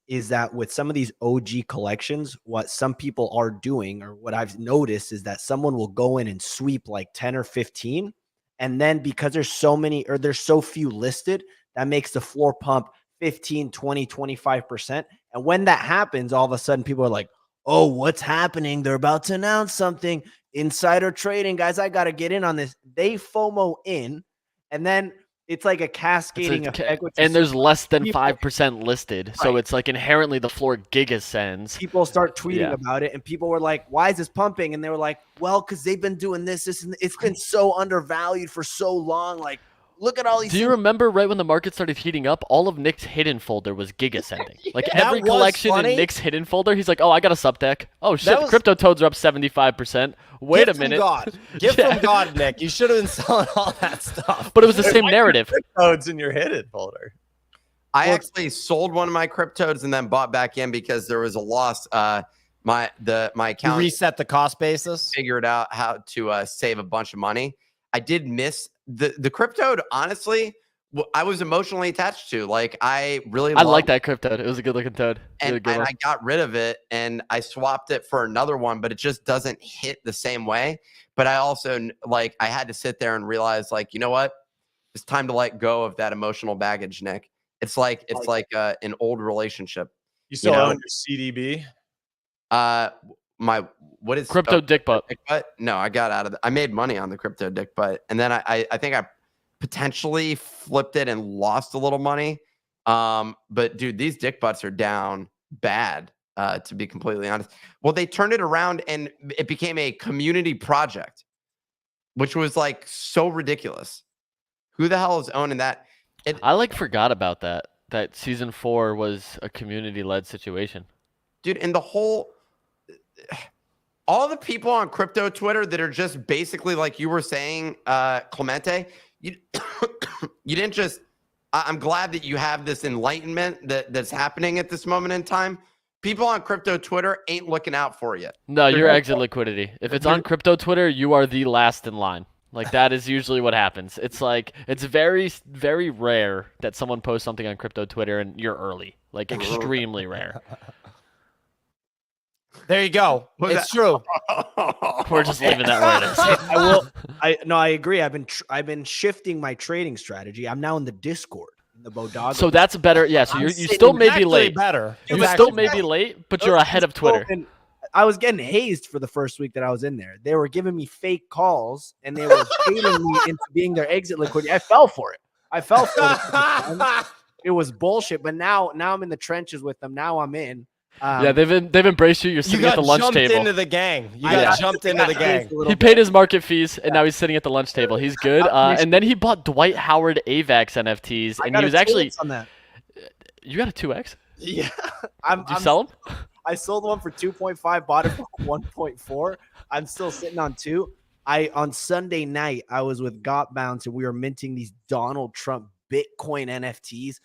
is that with some of these OG collections, what some people are doing, or what I've noticed, is that someone will go in and sweep like 10 or 15. And then because there's so many, or there's so few listed, that makes the floor pump 15, 20, 25%. And when that happens, all of a sudden people are like, oh, what's happening? They're about to announce something. Insider trading, guys, I got to get in on this. They FOMO in, and then it's like a cascading effect. And there's less than 5% listed. Right. So it's like inherently the floor gigasends. People start tweeting about it, and people were like, why is this pumping? And they were like, well, because they've been doing this, and it's been so undervalued for so long. Like, look at all these. Do you remember right when the market started heating up, all of Nick's hidden folder was gigasending? Like every collection in Nick's hidden folder, he's like, oh, I got a sub deck. Oh shit, crypto toads are up 75%. Wait a minute. Gift from God, Nick. You should have been selling all that stuff. But it was the same narrative. Toads in your hidden folder. I actually sold one of my cryptodes and then bought back in because there was a loss. My account, you reset the cost basis. Figured out how to save a bunch of money. I did miss the crypto. Honestly, I was emotionally attached to. Like I like that crypto. It was a good looking toad. And I got rid of it and I swapped it for another one, but it just doesn't hit the same way. But I also like I had to sit there and realize, like, you know what? It's time to let go of that emotional baggage, Nick. It's like an old relationship. You still own your CDB? What is crypto dick butt? No, I got out of I made money on the crypto dick butt, and then I think I potentially flipped it and lost a little money. But dude, these dick butts are down bad, to be completely honest. Well, they turned it around and it became a community project, which was like so ridiculous. Who the hell is owning that? I forgot about that. That season 4 was a community-led situation. Dude, and the whole all the people on crypto Twitter that are just basically like you were saying, Clemente, you you didn't just. I'm glad that you have this enlightenment that's happening at this moment in time. People on crypto Twitter ain't looking out for you. No, you're exit liquidity. If it's on crypto Twitter, you are the last in line. Like that is usually what happens. It's like it's very, very rare that someone posts something on crypto Twitter and you're early. Like extremely rare. There you go. It's true. We're just leaving that where it is. I agree. I've been shifting my trading strategy. I'm now in the Discord, in the Bodog. So that's better. Yeah. So you still may be late. Better. You still may be late, but you're ahead of Twitter. I was getting hazed for the first week that I was in there. They were giving me fake calls and they were baiting me into being their exit liquidity. I fell for it. It was bullshit. But now I'm in the trenches with them. Now I'm in. Yeah, they've embraced you. You're sitting at the lunch table. You got jumped into the gang. You got jumped into the gang. He paid his market fees, and now he's sitting at the lunch table. He's good. And then he bought Dwight Howard AVAX NFTs, and he was actually on that. You got a 2x? Yeah. Did you sell them? I sold one for 2.5, bought it for 1.4. I'm still sitting on 2. On Sunday night, I was with Got Bounce, and we were minting these Donald Trump Bitcoin NFTs.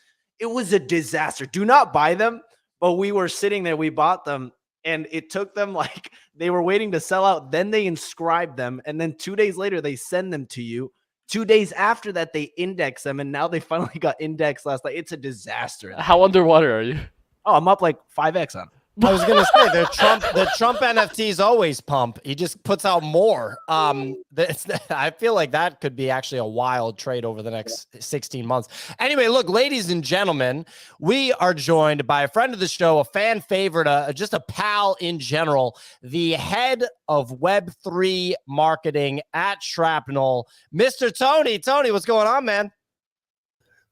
It was a disaster. Do not buy them. But we were sitting there, we bought them, and it took them like they were waiting to sell out. Then they inscribed them, and then 2 days later, they send them to you. 2 days after that, they index them, and now they finally got indexed last night. It's a disaster. How underwater are you? Oh, I'm up like 5x on. I was gonna say the Trump NFTs always pump. He just puts out more. I feel like that could be actually a wild trade over the next 16 months. Anyway, look, ladies and gentlemen, we are joined by a friend of the show, a fan favorite, just a pal in general, the head of Web3 marketing at Shrapnel, Mr. Tony. Tony, what's going on, man?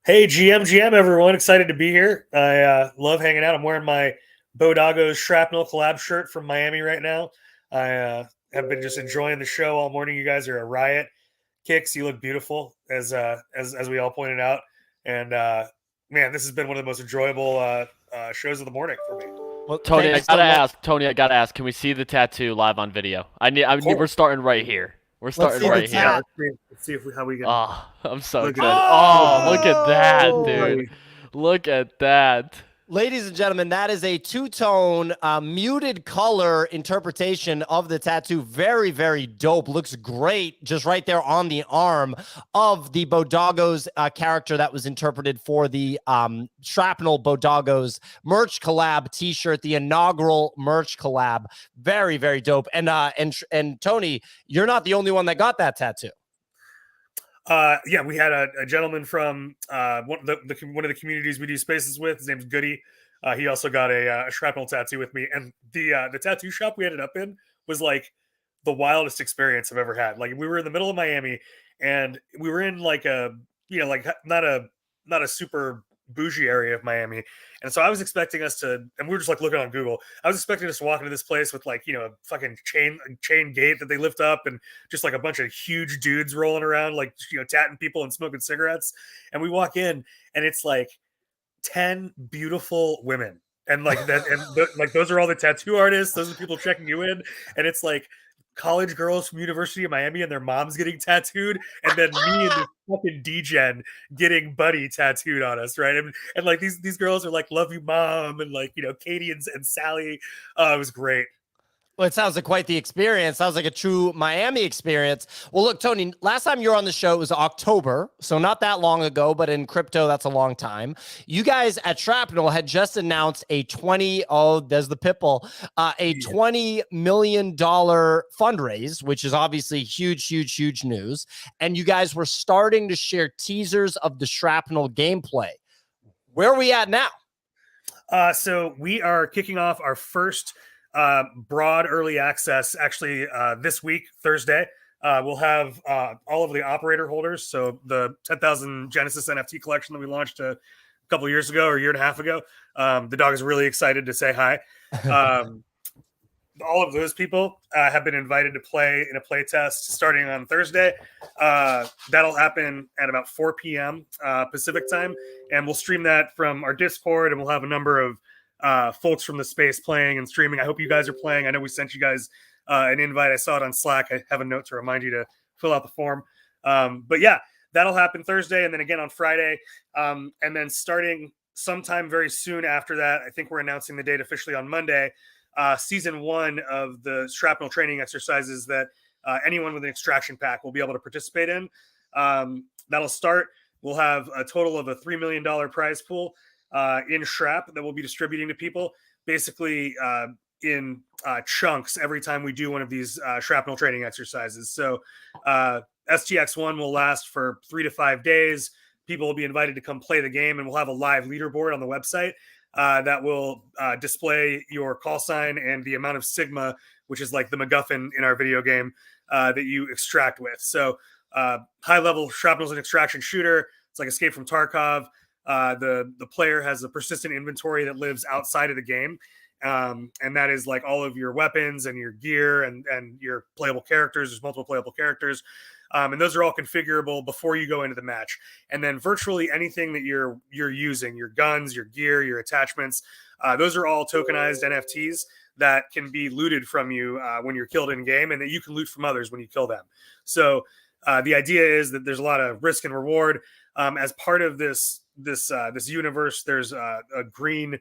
Hey, GM, everyone. Excited to be here. I love hanging out. I'm wearing my Bodago's Shrapnel collab shirt from Miami right now. I have been just enjoying the show all morning. You guys are a riot. Kicks, you look beautiful, as we all pointed out. And man, this has been one of the most enjoyable shows of the morning for me. Well, Tony, I gotta ask. Can we see the tattoo live on video? We're starting right here. We're starting right here. Let's see how we get. Oh, I'm so excited. Oh, look at that, dude. Look at that. Ladies and gentlemen, that is a two-tone muted color interpretation of the tattoo. Very, very dope. Looks great just right there on the arm of the Bodago's character that was interpreted for the Shrapnel Bodago's merch collab t-shirt, the inaugural merch collab. Very, very dope. And Tony, you're not the only one that got that tattoo. Yeah, we had a gentleman from one of the communities we do spaces with. His name's Goody. He also got a shrapnel tattoo with me, and the tattoo shop we ended up in was like the wildest experience I've ever had. Like we were in the middle of Miami, and we were in like not a super bougie area of Miami. And so I was expecting us to, and we were just like looking on Google. I was expecting us to walk into this place with like, a fucking chain gate that they lift up and just like a bunch of huge dudes rolling around, like, tatting people and smoking cigarettes. And we walk in and it's like 10 beautiful women. And like that, and those are all the tattoo artists. Those are the people checking you in. And it's like college girls from University of Miami and their moms getting tattooed, and then me and this fucking D-Gen getting Buddy tattooed on us, right? And like these girls are like, love you, mom, and like, Katie and Sally. It was great. Well, it sounds like quite the experience. Sounds like a true Miami experience. Well, look, Tony, last time you were on the show, it was October, so not that long ago, but in crypto, that's a long time. You guys at Shrapnel had just announced a $20 million fundraise, which is obviously huge news. And you guys were starting to share teasers of the Shrapnel gameplay. Where are we at now? So we are kicking off our first broad early access actually this week, Thursday. We'll have all of the operator holders. So the 10,000 Genesis NFT collection that we launched a couple of years ago or a year and a half ago. The dog is really excited to say hi. All of those people have been invited to play in a play test starting on Thursday. That'll happen at about 4 p.m. Pacific time. And we'll stream that from our Discord, and we'll have a number of folks from the space playing and streaming. I hope you guys are playing. I know we sent you guys an invite. I saw it on Slack. I have a note to remind you to fill out the form. But yeah, that'll happen Thursday, and then again on Friday, and then starting sometime very soon after that. I think we're announcing the date officially on Monday. Season 1 of the Shrapnel training exercises that anyone with an extraction pack will be able to participate in. That'll start. We'll have a total of a $3 million prize pool in Shrap that we'll be distributing to people, basically in chunks every time we do one of these Shrapnel training exercises. So STX1 will last for 3 to 5 days. People will be invited to come play the game, and we'll have a live leaderboard on the website that will display your call sign and the amount of Sigma, which is like the MacGuffin in our video game, that you extract with. So high level Shrapnel's an extraction shooter. It's like Escape from Tarkov. The player has a persistent inventory that lives outside of the game. And that is like all of your weapons and your gear and your playable characters. There's multiple playable characters. And those are all configurable before you go into the match. And then virtually anything that you're using, your guns, your gear, your attachments, those are all tokenized NFTs that can be looted from you when you're killed in game, and that you can loot from others when you kill them. So the idea is that there's a lot of risk and reward. As part of this universe, there's a green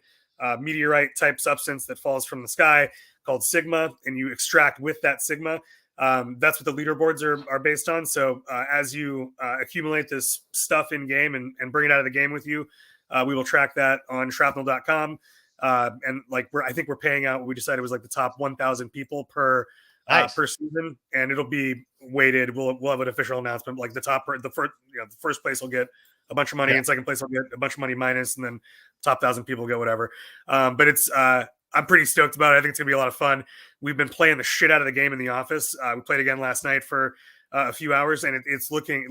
meteorite type substance that falls from the sky called Sigma, and you extract with that Sigma. That's what the leaderboards are based on. So as you accumulate this stuff in game and bring it out of the game with you, we will track that on shrapnel.com. And like I think we're paying out what we decided was like the top 1,000 people per season, and it'll be weighted. We'll have an official announcement. Like the first place will get a bunch of money, and second place will get a bunch of money minus, and then top 1,000 people get whatever. But it's I'm pretty stoked about it. I think it's gonna be a lot of fun. We've been playing the shit out of the game in the office. We played again last night for a few hours, and it's looking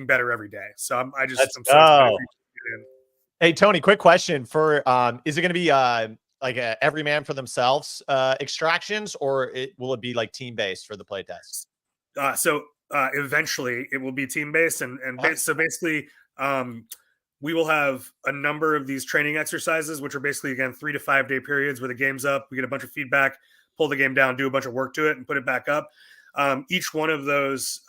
better every day. So I'm so excited. Hey Tony, quick question for is it going to be like every man for themselves extractions, or will it be like team based for the playtest? So eventually it will be team based, so basically we will have a number of these training exercises, which are basically, again, 3 to 5 day periods where the game's up. We get a bunch of feedback, pull the game down, do a bunch of work to it, and put it back up. Each one of those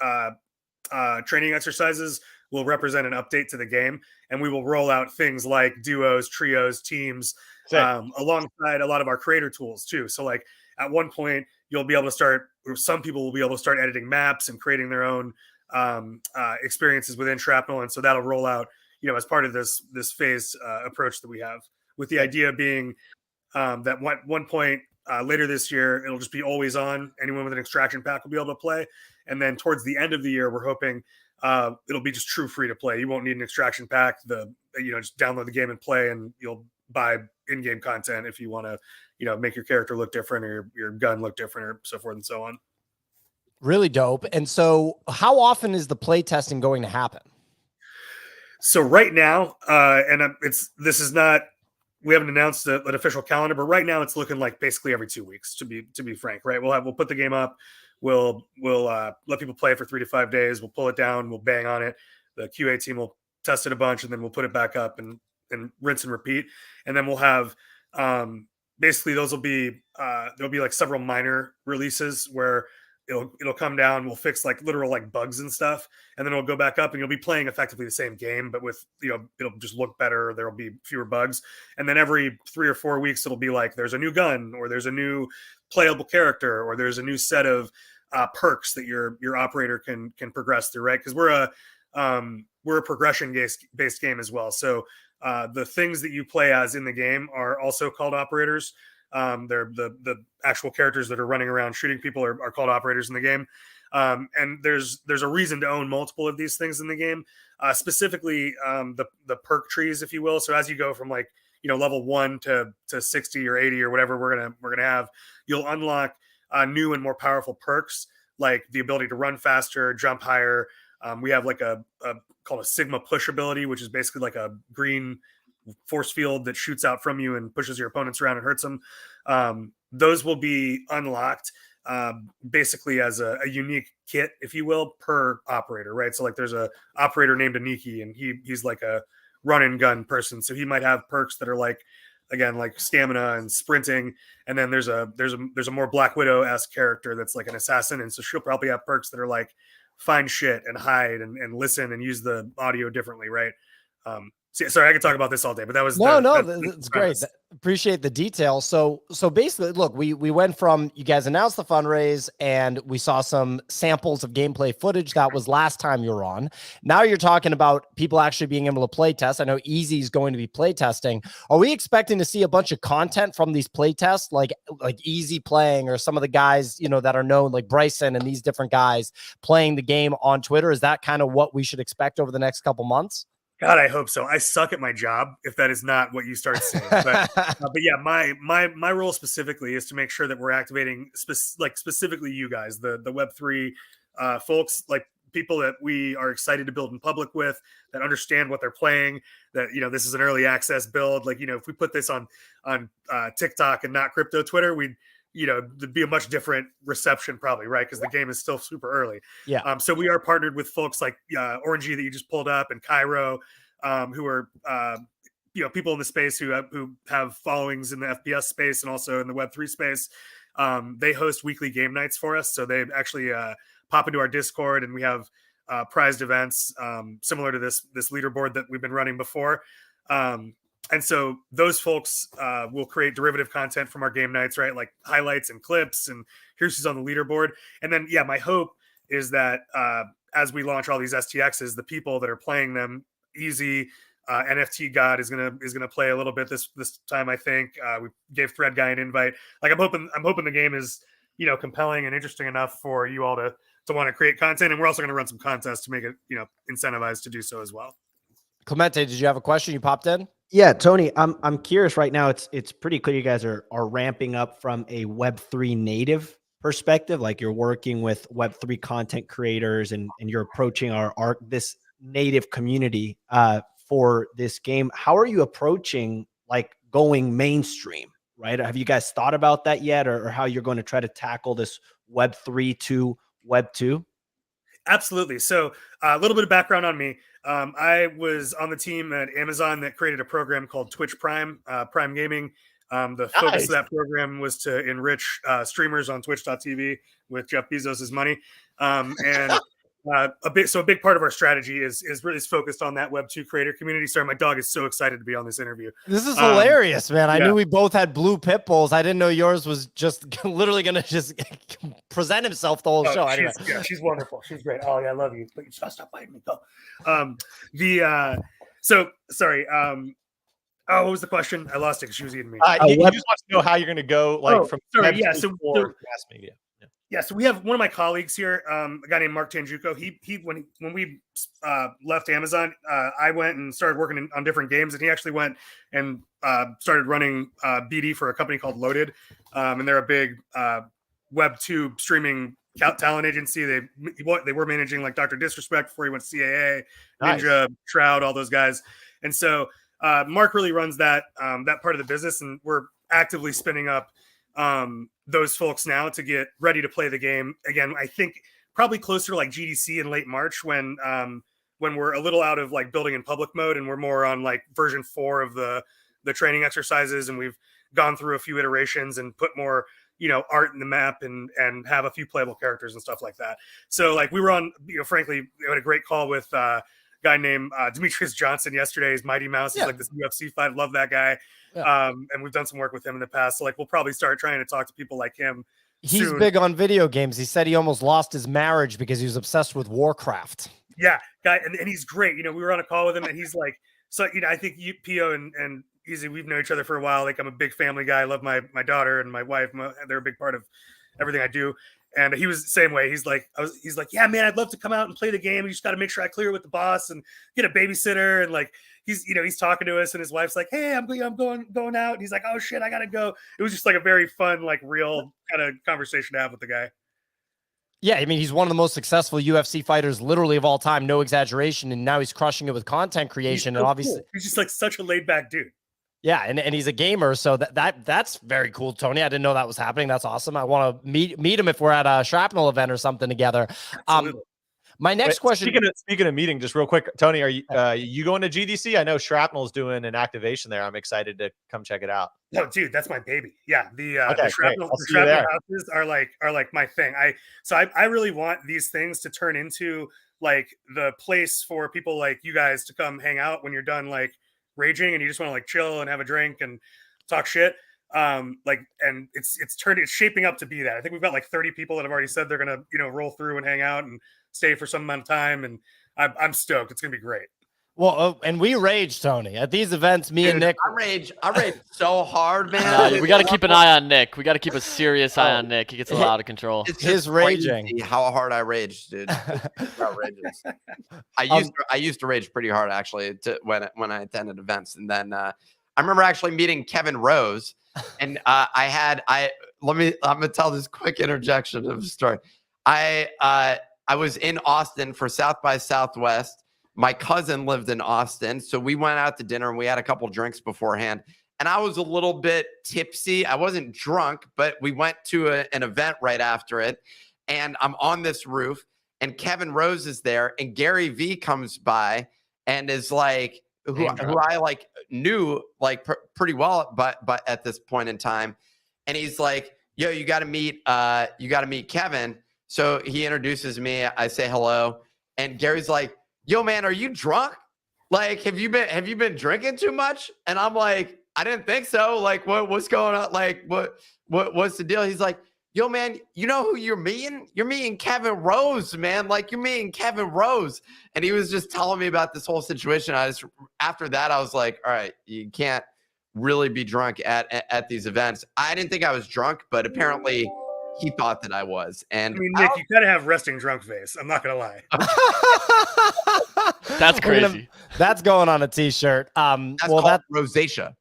training exercises will represent an update to the game, and we will roll out things like duos, trios, teams, alongside a lot of our creator tools too. So like at one point, you'll be able to start, or some people will be able to start editing maps and creating their own experiences within Shrapnel. And so that'll roll out, as part of this phased approach that we have, with the idea being that one point later this year, it'll just be always on. Anyone with an extraction pack will be able to play. And then towards the end of the year, we're hoping it'll be just true free to play. You won't need an extraction pack. Just download the game and play, and you'll buy in-game content if you want to, make your character look different or your gun look different or so forth and so on. Really dope. And so how often is the play testing going to happen? So right now, we haven't announced an official calendar, but right now it's looking like basically every 2 weeks, to be frank, right? We'll put the game up. We'll let people play for 3 to 5 days. We'll pull it down. We'll bang on it. The QA team will test it a bunch, and then we'll put it back up and rinse and repeat. And then we'll have basically there'll be like several minor releases where it'll come down. We'll fix like literal like bugs and stuff, and then it'll go back up, and you'll be playing effectively the same game, but with it'll just look better. There'll be fewer bugs, and then every 3 or 4 weeks it'll be like there's a new gun, or there's a new playable character, or there's a new set of perks that your operator can progress through, right? Because we're a progression based game as well. So the things that you play as in the game are also called operators. They're the actual characters that are running around shooting people are called operators in the game. And there's a reason to own multiple of these things in the game, specifically the perk trees, if you will. So as you go from like, level 1 to 60 or 80 or whatever we're gonna have, you'll unlock new and more powerful perks, like the ability to run faster, jump higher. We have like a called a Sigma push ability, which is basically like a green force field that shoots out from you and pushes your opponents around and hurts them. Those will be unlocked basically as a unique kit, if you will, per operator, right? So like there's a operator named Aniki, and he's like a run and gun person. So he might have perks that are like again, like stamina and sprinting. And then there's a more Black Widow-esque character that's like an assassin, and so she'll probably have perks that are like find shit and hide and listen and use the audio differently, right? Sorry, I could talk about this all day, but that was that's great. Appreciate the detail. So basically, look, we went from, you guys announced the fundraise and we saw some samples of gameplay footage. That was last time you were on. Now you're talking about people actually being able to play test. I know Easy is going to be play testing. Are we expecting to see a bunch of content from these play tests, like Easy playing, or some of the guys, you know, that are known, like Bryson and these different guys playing the game on Twitter? Is that kind of what we should expect over the next couple months? God, I hope so. I suck at my job if that is not what you start seeing. But yeah, my role specifically is to make sure that we're activating specifically you guys, the Web3 folks, like people that we are excited to build in public with, that understand what they're playing, that, you know, this is an early access build. Like, you know, if we put this on TikTok and not crypto Twitter, we'd, you know, there'd be a much different reception probably, right? Because the game is still super early. Yeah. So we are partnered with folks like Orangey that you just pulled up, and Cairo, who are you know, people in the space who have followings in the FPS space and also in the Web3 space. They host weekly game nights for us, so they actually pop into our Discord, and we have prized events similar to this leaderboard that we've been running before. And so those folks will create derivative content from our game nights, right? Like highlights and clips, and here's who's on the leaderboard. And then, yeah, my hope is that as we launch all these STXs, the people that are playing them, Easy, NFT God is gonna play a little bit this time. I think we gave Thread Guy an invite. Like I'm hoping the game is, you know, compelling and interesting enough for you all to want to create content. And we're also going to run some contests to make it, you know, incentivized to do so as well. Clemente, did you have a question? You popped in. Yeah, Tony, I'm curious right now. It's pretty clear you guys are ramping up from a Web3 native perspective. Like you're working with Web3 content creators and you're approaching this native community for this game. How are you approaching like going mainstream, right? Have you guys thought about that yet, or how you're going to try to tackle this Web3 to Web 2? Absolutely. So a little bit of background on me. I was on the team at Amazon that created a program called Twitch Prime, Prime Gaming. The focus of that program was to enrich streamers on twitch.tv with Jeff Bezos' money. And a big part of our strategy is really focused on that Web 2 creator community. Sorry, my dog is so excited to be on this interview. This is hilarious, man. I knew we both had blue pit bulls. I didn't know yours was just literally going to just present himself the whole show. Anyway. She's wonderful. She's great. Oh yeah, I love you. But you just stop biting me. Go. Sorry. What was the question? I lost it because she was eating me. He just wants to know how you're going to go from mass media. Yeah, so we have one of my colleagues here, a guy named Mark Tanjuko. He when we left Amazon, I went and started working on different games, and he actually went and started running BD for a company called Loaded, and they're a big Web 2 streaming talent agency. They were managing like Dr. Disrespect before he went to CAA, Ninja, Shroud, all those guys, and so Mark really runs that part of the business, and we're actively spinning up those folks now to get ready to play the game again. I think probably closer to like GDC in late March when we're a little out of like building in public mode and we're more on like version 4 of the training exercises, and we've gone through a few iterations and put more, you know, art in the map and have a few playable characters and stuff like that. So like we were on, you know, frankly, we had a great call with a guy named Demetrius Johnson yesterday. He's Mighty Mouse. He's like this UFC fight. Love that guy. And we've done some work with him in the past. So like we'll probably start trying to talk to people like him. He's soon. big on video games. He said he almost lost his marriage because he was obsessed with Warcraft. Yeah, guy, and he's great. You know, we were on a call with him, and he's like, so you know, I think Pio and Easy, we've known each other for a while. Like I'm a big family guy. I love my daughter and my wife. They're a big part of everything I do. And he was the same way. He's like, yeah, man, I'd love to come out and play the game. You just got to make sure I clear with the boss and get a babysitter. And like, he's talking to us, and his wife's like, hey, I'm going out. And he's like, oh shit, I gotta go. It was just like a very fun, like real kind of conversation to have with the guy. Yeah, I mean, he's one of the most successful UFC fighters, literally of all time, no exaggeration. And now he's crushing it with content creation. So and obviously, cool. He's just like such a laid back dude. Yeah, and he's a gamer, so that's very cool, Tony. I didn't know that was happening. That's awesome. I want to meet him if we're at a Shrapnel event or something together. My next question. Speaking of meeting, just real quick, Tony, are you going to GDC? I know Shrapnel's doing an activation there. I'm excited to come check it out. No, dude, that's my baby. Yeah, the Okay, shrapnel houses are like my thing. I really want these things to turn into like the place for people like you guys to come hang out when you're done like raging and you just want to like chill and have a drink and talk shit. And it's shaping up to be that. I think we've got like 30 people that have already said they're gonna roll through and hang out and stay for some amount of time, and I'm stoked. It's gonna be great. Well, and we rage, Tony, at these events. Me and Nick, I rage so hard, man. We got to keep an eye on Nick. We got to keep a serious eye on Nick. He gets a little out of control. It's his raging. How hard I rage, dude. It's outrageous. I used to rage pretty hard actually when I attended events, and then I remember actually meeting Kevin Rose, and I'm gonna tell this quick interjection of a story. I was in Austin for South by Southwest. My cousin lived in Austin, so we went out to dinner and we had a couple drinks beforehand. And I was a little bit tipsy. I wasn't drunk, but we went to an event right after it. And I'm on this roof, and Kevin Rose is there, and Gary V comes by and is like, who I like knew like pretty well, but at this point in time, and he's like, "Yo, you got to meet Kevin." So he introduces me. I say hello, and Gary's like, "Yo, man, are you drunk? Like, have you been drinking too much?" And I'm like, "I didn't think so. Like, what's going on? Like, what's the deal?" He's like, "Yo, man, you know who you're meeting? You're meeting Kevin Rose, man. Like, you're meeting Kevin Rose." And he was just telling me about this whole situation. After that, I was like, all right, you can't really be drunk at these events. I didn't think I was drunk, but apparently he thought that I was. And I mean, Nick, you gotta have resting drunk face. I'm not gonna lie. That's crazy. That's going on a t-shirt. That's called rosacea.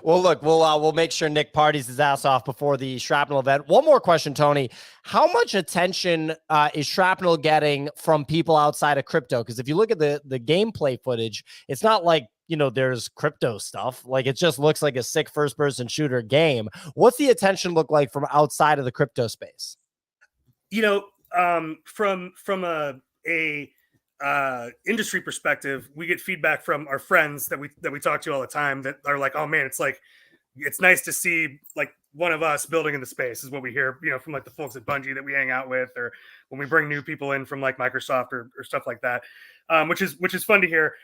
Well, look, we'll make sure Nick parties his ass off before the Shrapnel event. One more question, Tony. How much attention is Shrapnel getting from people outside of crypto? Because if you look at the gameplay footage, it's not like, there's crypto stuff. Like, it just looks like a sick first-person shooter game. What's the attention look like from outside of the crypto space? From a industry perspective, we get feedback from our friends that we talk to all the time that are like, "Oh man, it's nice to see like one of us building in the space," is what we hear, from like the folks at Bungie that we hang out with, or when we bring new people in from like Microsoft or stuff like that, which is fun to hear.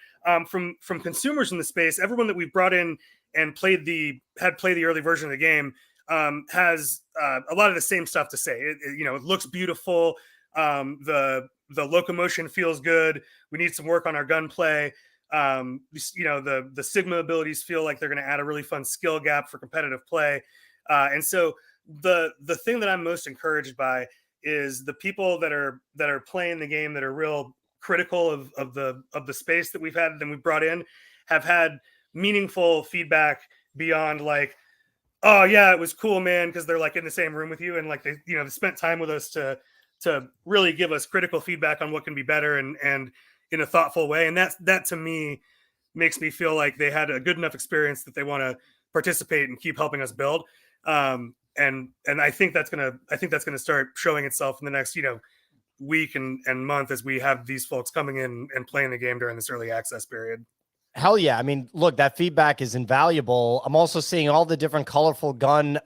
From consumers in the space, everyone that we've brought in and played the early version of the game has a lot of the same stuff to say. It looks beautiful. The locomotion feels good. We need some work on our gunplay. The Sigma abilities feel like they're going to add a really fun skill gap for competitive play. And so the thing that I'm most encouraged by is the people that are playing the game that are real critical of the space that we've had and we brought in have had meaningful feedback beyond like, "Oh yeah, it was cool, man," because they're like in the same room with you and like they spent time with us to really give us critical feedback on what can be better and in a thoughtful way. And that to me makes me feel like they had a good enough experience that they want to participate and keep helping us build. And I think that's gonna start showing itself in the next week and month as we have these folks coming in and playing the game during this early access period. Hell yeah. I mean, look, that feedback is invaluable. I'm also seeing all the different colorful gun,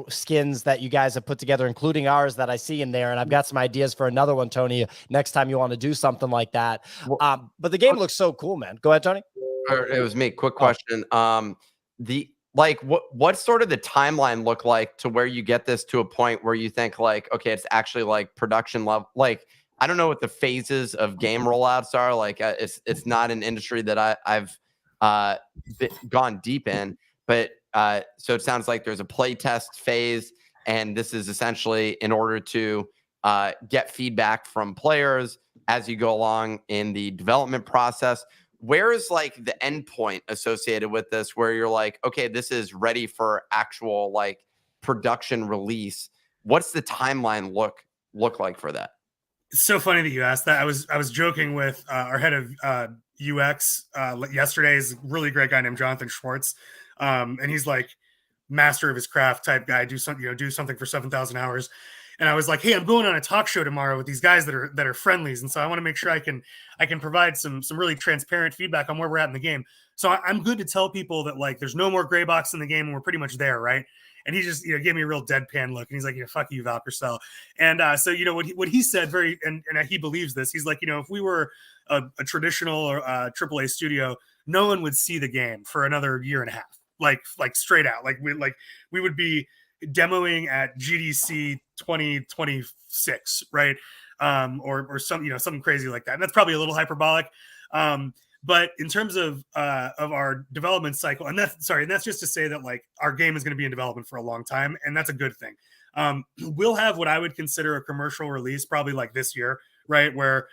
skins that you guys have put together, including ours that I see in there. And I've got some ideas for another one, Tony, next time you want to do something like that. But the game looks so cool, man. Go ahead, Tony. It was me. Quick question. What's sort of the timeline look like to where you get this to a point where you think like, okay, it's actually like production level? Like, I don't know what the phases of game rollouts are. Like, it's not an industry that I've gone deep in, but so it sounds like there's a play test phase, and this is essentially in order to get feedback from players as you go along in the development process. Where is like the endpoint associated with this, where you're like, okay, this is ready for actual like production release? What's the timeline look like for that? It's so funny that you asked that. I was joking with our head of UX yesterday. Is a really great guy named Jonathan Schwartz, and he's like master of his craft type guy. Do something for 7,000 hours, and I was like, hey, I'm going on a talk show tomorrow with these guys that are friendlies, and so I want to make sure I can provide some really transparent feedback on where we're at in the game. So I'm good to tell people that like there's no more gray box in the game and we're pretty much there, right? And he just gave me a real deadpan look, and he's like, fuck you, Valkyrsell. And so what he said and he believes this. He's like, if we were a traditional or AAA studio, no one would see the game for another year and a half, like straight out. Like we would be demoing at GDC 2026, right? Or something crazy like that. And that's probably a little hyperbolic. But in terms of our development cycle, and that's just to say that like our game is going to be in development for a long time, and that's a good thing. We'll have what I would consider a commercial release probably like this year, right? Where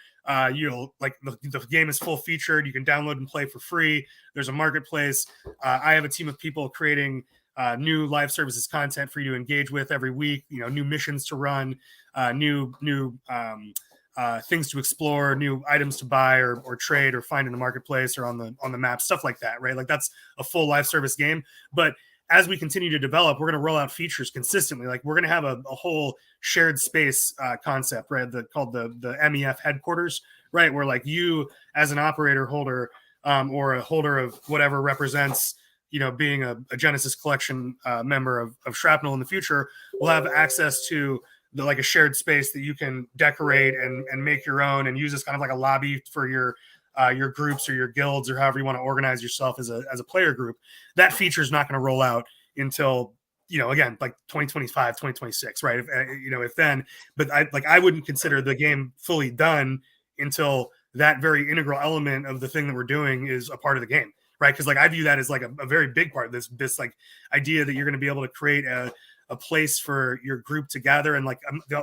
you'll like the game is full featured. You can download and play for free. There's a marketplace. I have a team of people creating new live services content for you to engage with every week. New missions to run, new things to explore, new items to buy or trade or find in the marketplace or on the map, stuff like that, right? Like that's a full live service game. But as we continue to develop, we're going to roll out features consistently. Like we're going to have a whole shared space concept, right? Called the MEF headquarters, right? Where like you as an operator holder or a holder of whatever represents, being a Genesis collection member of Shrapnel in the future, will have access to like a shared space that you can decorate and make your own and use as kind of like a lobby for your groups or your guilds or however you want to organize yourself as a player group. That feature is not going to roll out until, again, like 2025, 2026, right? If then, but I wouldn't consider the game fully done until that very integral element of the thing that we're doing is a part of the game, right? Because like I view that as like a very big part of this like idea that you're going to be able to create a place for your group to gather and like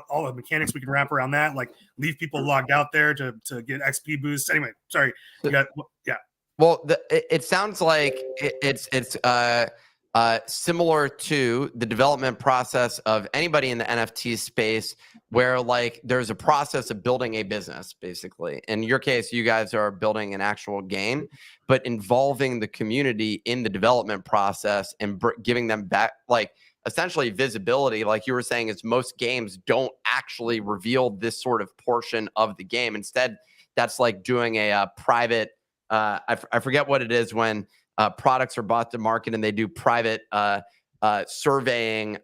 all the mechanics we can wrap around that, like leave people logged out there to get XP boosts. Anyway, sorry. Yeah. Well, it sounds like it's similar to the development process of anybody in the NFT space, where like there's a process of building a business, basically. In your case, you guys are building an actual game, but involving the community in the development process and giving them back, like essentially visibility. Like you were saying, is most games don't actually reveal this sort of portion of the game. Instead, that's like doing a private, I forget what it is when products are bought to market and they do private surveying,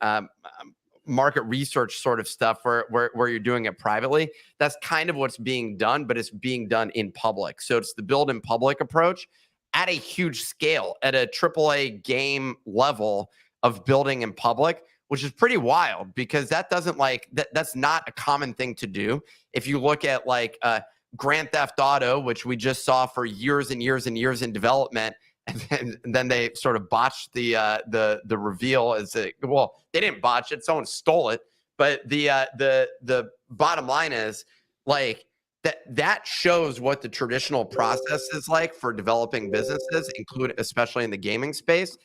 market research sort of stuff where you're doing it privately. That's kind of what's being done, but it's being done in public. So it's the build in public approach at a huge scale, at a AAA game level of building in public, which is pretty wild because that doesn't that's not a common thing to do. If you look at like Grand Theft Auto, which we just saw for years and years and years in development, and then they sort of botched the reveal as well, they didn't botch it, someone stole it. But the bottom line is like that shows what the traditional process is like for developing businesses, including especially in the gaming space.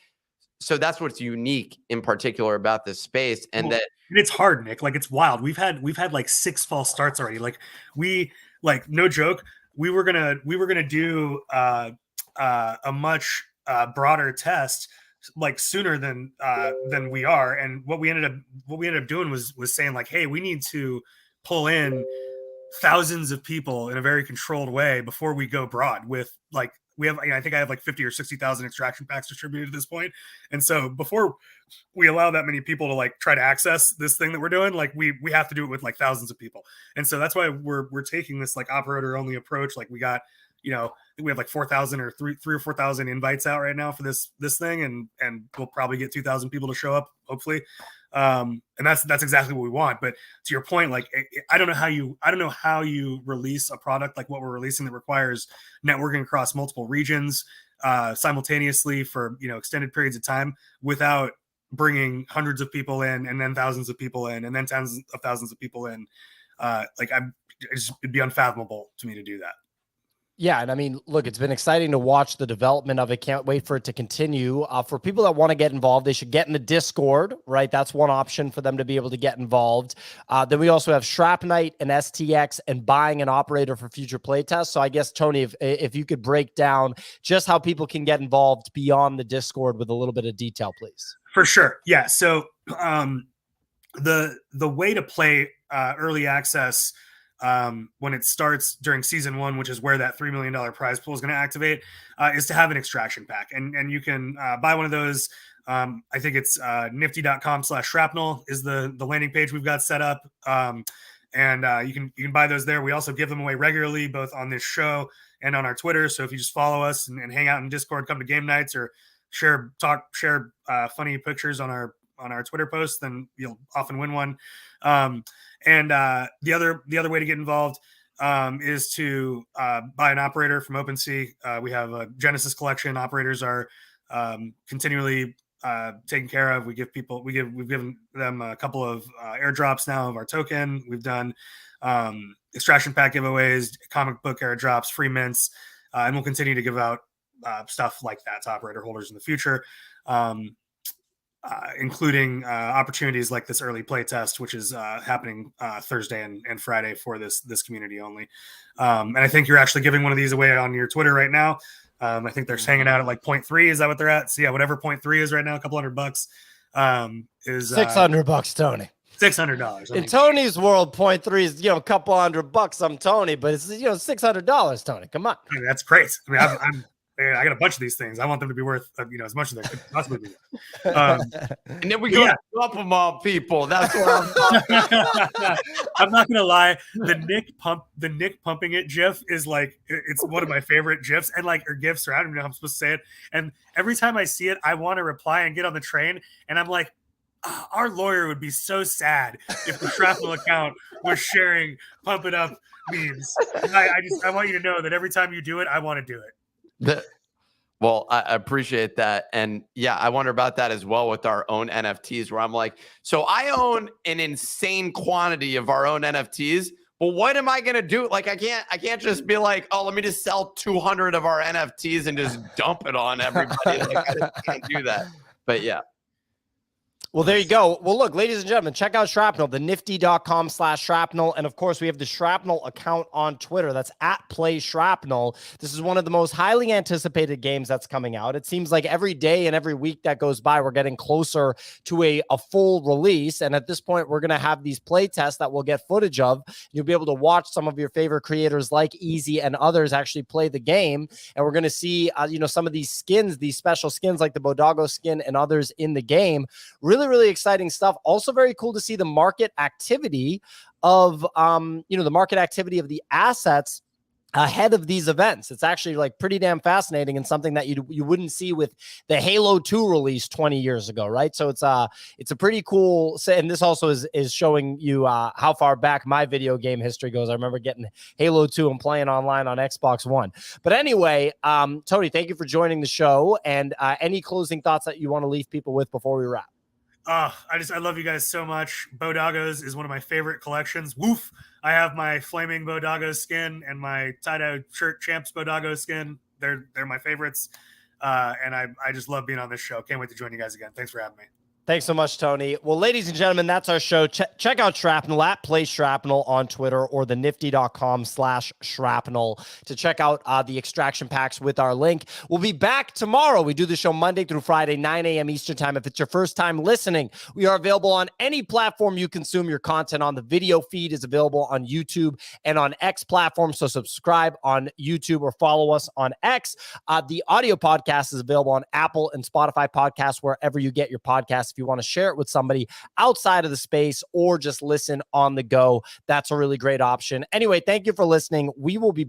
So that's what's unique in particular about this space. And that it's hard, Nick. Like it's wild. We've had like 6 false starts already. Like no joke. We were gonna do a much broader test like sooner than we are. And what we ended up doing was saying like, hey, we need to pull in thousands of people in a very controlled way before we go broad with like. I think I have like 50 or 60,000 extraction packs distributed at this point. And so before we allow that many people to like try to access this thing that we're doing, like we have to do it with like thousands of people. And so that's why we're taking this like operator only approach. Like we got, we have like 4,000 or 3 or 4,000 invites out right now for this thing. And we'll probably get 2,000 people to show up, hopefully. And that's exactly what we want. But to your point, like I don't know how you release a product like what we're releasing that requires networking across multiple regions simultaneously for extended periods of time without bringing hundreds of people in and then thousands of people in and then tens of thousands of people in. It'd be unfathomable to me to do that. Yeah, and I mean, look, it's been exciting to watch the development of it. Can't wait for it to continue. For people that want to get involved, they should get in the Discord, right? That's one option for them to be able to get involved. Then we also have SHRAPNEL and STX and buying an operator for future playtests. So I guess, Tony, if you could break down just how people can get involved beyond the Discord with a little bit of detail, please. For sure. Yeah. So the way to play early access when it starts during season 1, which is where that $3 million prize pool is going to activate, is to have an extraction pack, and you can buy one of those. I think it's nifty.com/shrapnel is the landing page we've got set up. And you can buy those there. We also give them away regularly, both on this show and on our Twitter. So if you just follow us and hang out in Discord, come to game nights, or share funny pictures on our Twitter posts, then you'll often win one. And the other way to get involved is to buy an operator from OpenSea. We have a Genesis collection. Operators are continually taken care of. We've given them a couple of airdrops now of our token. We've done extraction pack giveaways, comic book airdrops, free mints, and we'll continue to give out stuff like that to operator holders in the future, including opportunities like this early playtest, which is happening Thursday and Friday for this community only. And I think you're actually giving one of these away on your Twitter right now. I think they're hanging out at like 0.3. Is that what they're at? So yeah, whatever 0.3 is right now, a couple $100 is $600, Tony. $600. In Tony's world, 0.3 is a couple $100. I'm Tony, but it's $600, Tony. Come on. I mean, that's great. I mean, I got a bunch of these things. I want them to be worth as much as they could possibly be. And then we go up them all, people. That's what I'm not gonna lie. The Nick pumping it GIF is like, it's one of my favorite GIFs or GIFs, or I don't know how I'm supposed to say it. And every time I see it, I want to reply and get on the train. And I'm like, our lawyer would be so sad if the Shrapnel account was sharing pump it up memes. I want you to know that every time you do it, I want to do it. Well, I appreciate that. And yeah, I wonder about that as well with our own NFTs, where I'm like, so I own an insane quantity of our own NFTs, but what am I going to do? Like, I can't just be like, oh, let me just sell 200 of our NFTs and just dump it on everybody. Like, I just can't do that. But yeah. Well, there you go. Well, look, ladies and gentlemen, check out Shrapnel, the nifty.com/shrapnel. And of course, we have the Shrapnel account on Twitter. That's at @PlayShrapnel. This is one of the most highly anticipated games that's coming out. It seems like every day and every week that goes by, we're getting closer to a full release. And at this point, we're going to have these play tests that we'll get footage of. You'll be able to watch some of your favorite creators like Easy and others actually play the game. And we're going to see, some of these skins, these special skins like the Bodago skin and others in the game. Really exciting stuff. Also very cool to see the market activity of the market activity of the assets ahead of these events. It's actually like pretty damn fascinating, and something that you wouldn't see with the Halo 2 release 20 years ago, right? So it's a pretty cool, and this also is showing you how far back my video game history goes. I remember getting Halo 2 and playing online on Xbox One. But anyway, Tony, thank you for joining the show, and any closing thoughts that you want to leave people with before we wrap? I love you guys so much. Bodagos is one of my favorite collections. Woof. I have my flaming Bodago skin and my tie-dye shirt champs Bodago skin. They're my favorites. And I just love being on this show. Can't wait to join you guys again. Thanks for having me. Thanks so much, Tony. Well, ladies and gentlemen, that's our show. Check out Shrapnel at @PlayShrapnel on Twitter, or the nifty.com/shrapnel to check out the extraction packs with our link. We'll be back tomorrow. We do the show Monday through Friday, 9 a.m. Eastern time. If it's your first time listening, we are available on any platform you consume your content on. The video feed is available on YouTube and on X platform. So subscribe on YouTube or follow us on X. The audio podcast is available on Apple and Spotify podcasts, wherever you get your podcasts. If you want to share it with somebody outside of the space or just listen on the go, that's a really great option. Anyway, thank you for listening. We will be back.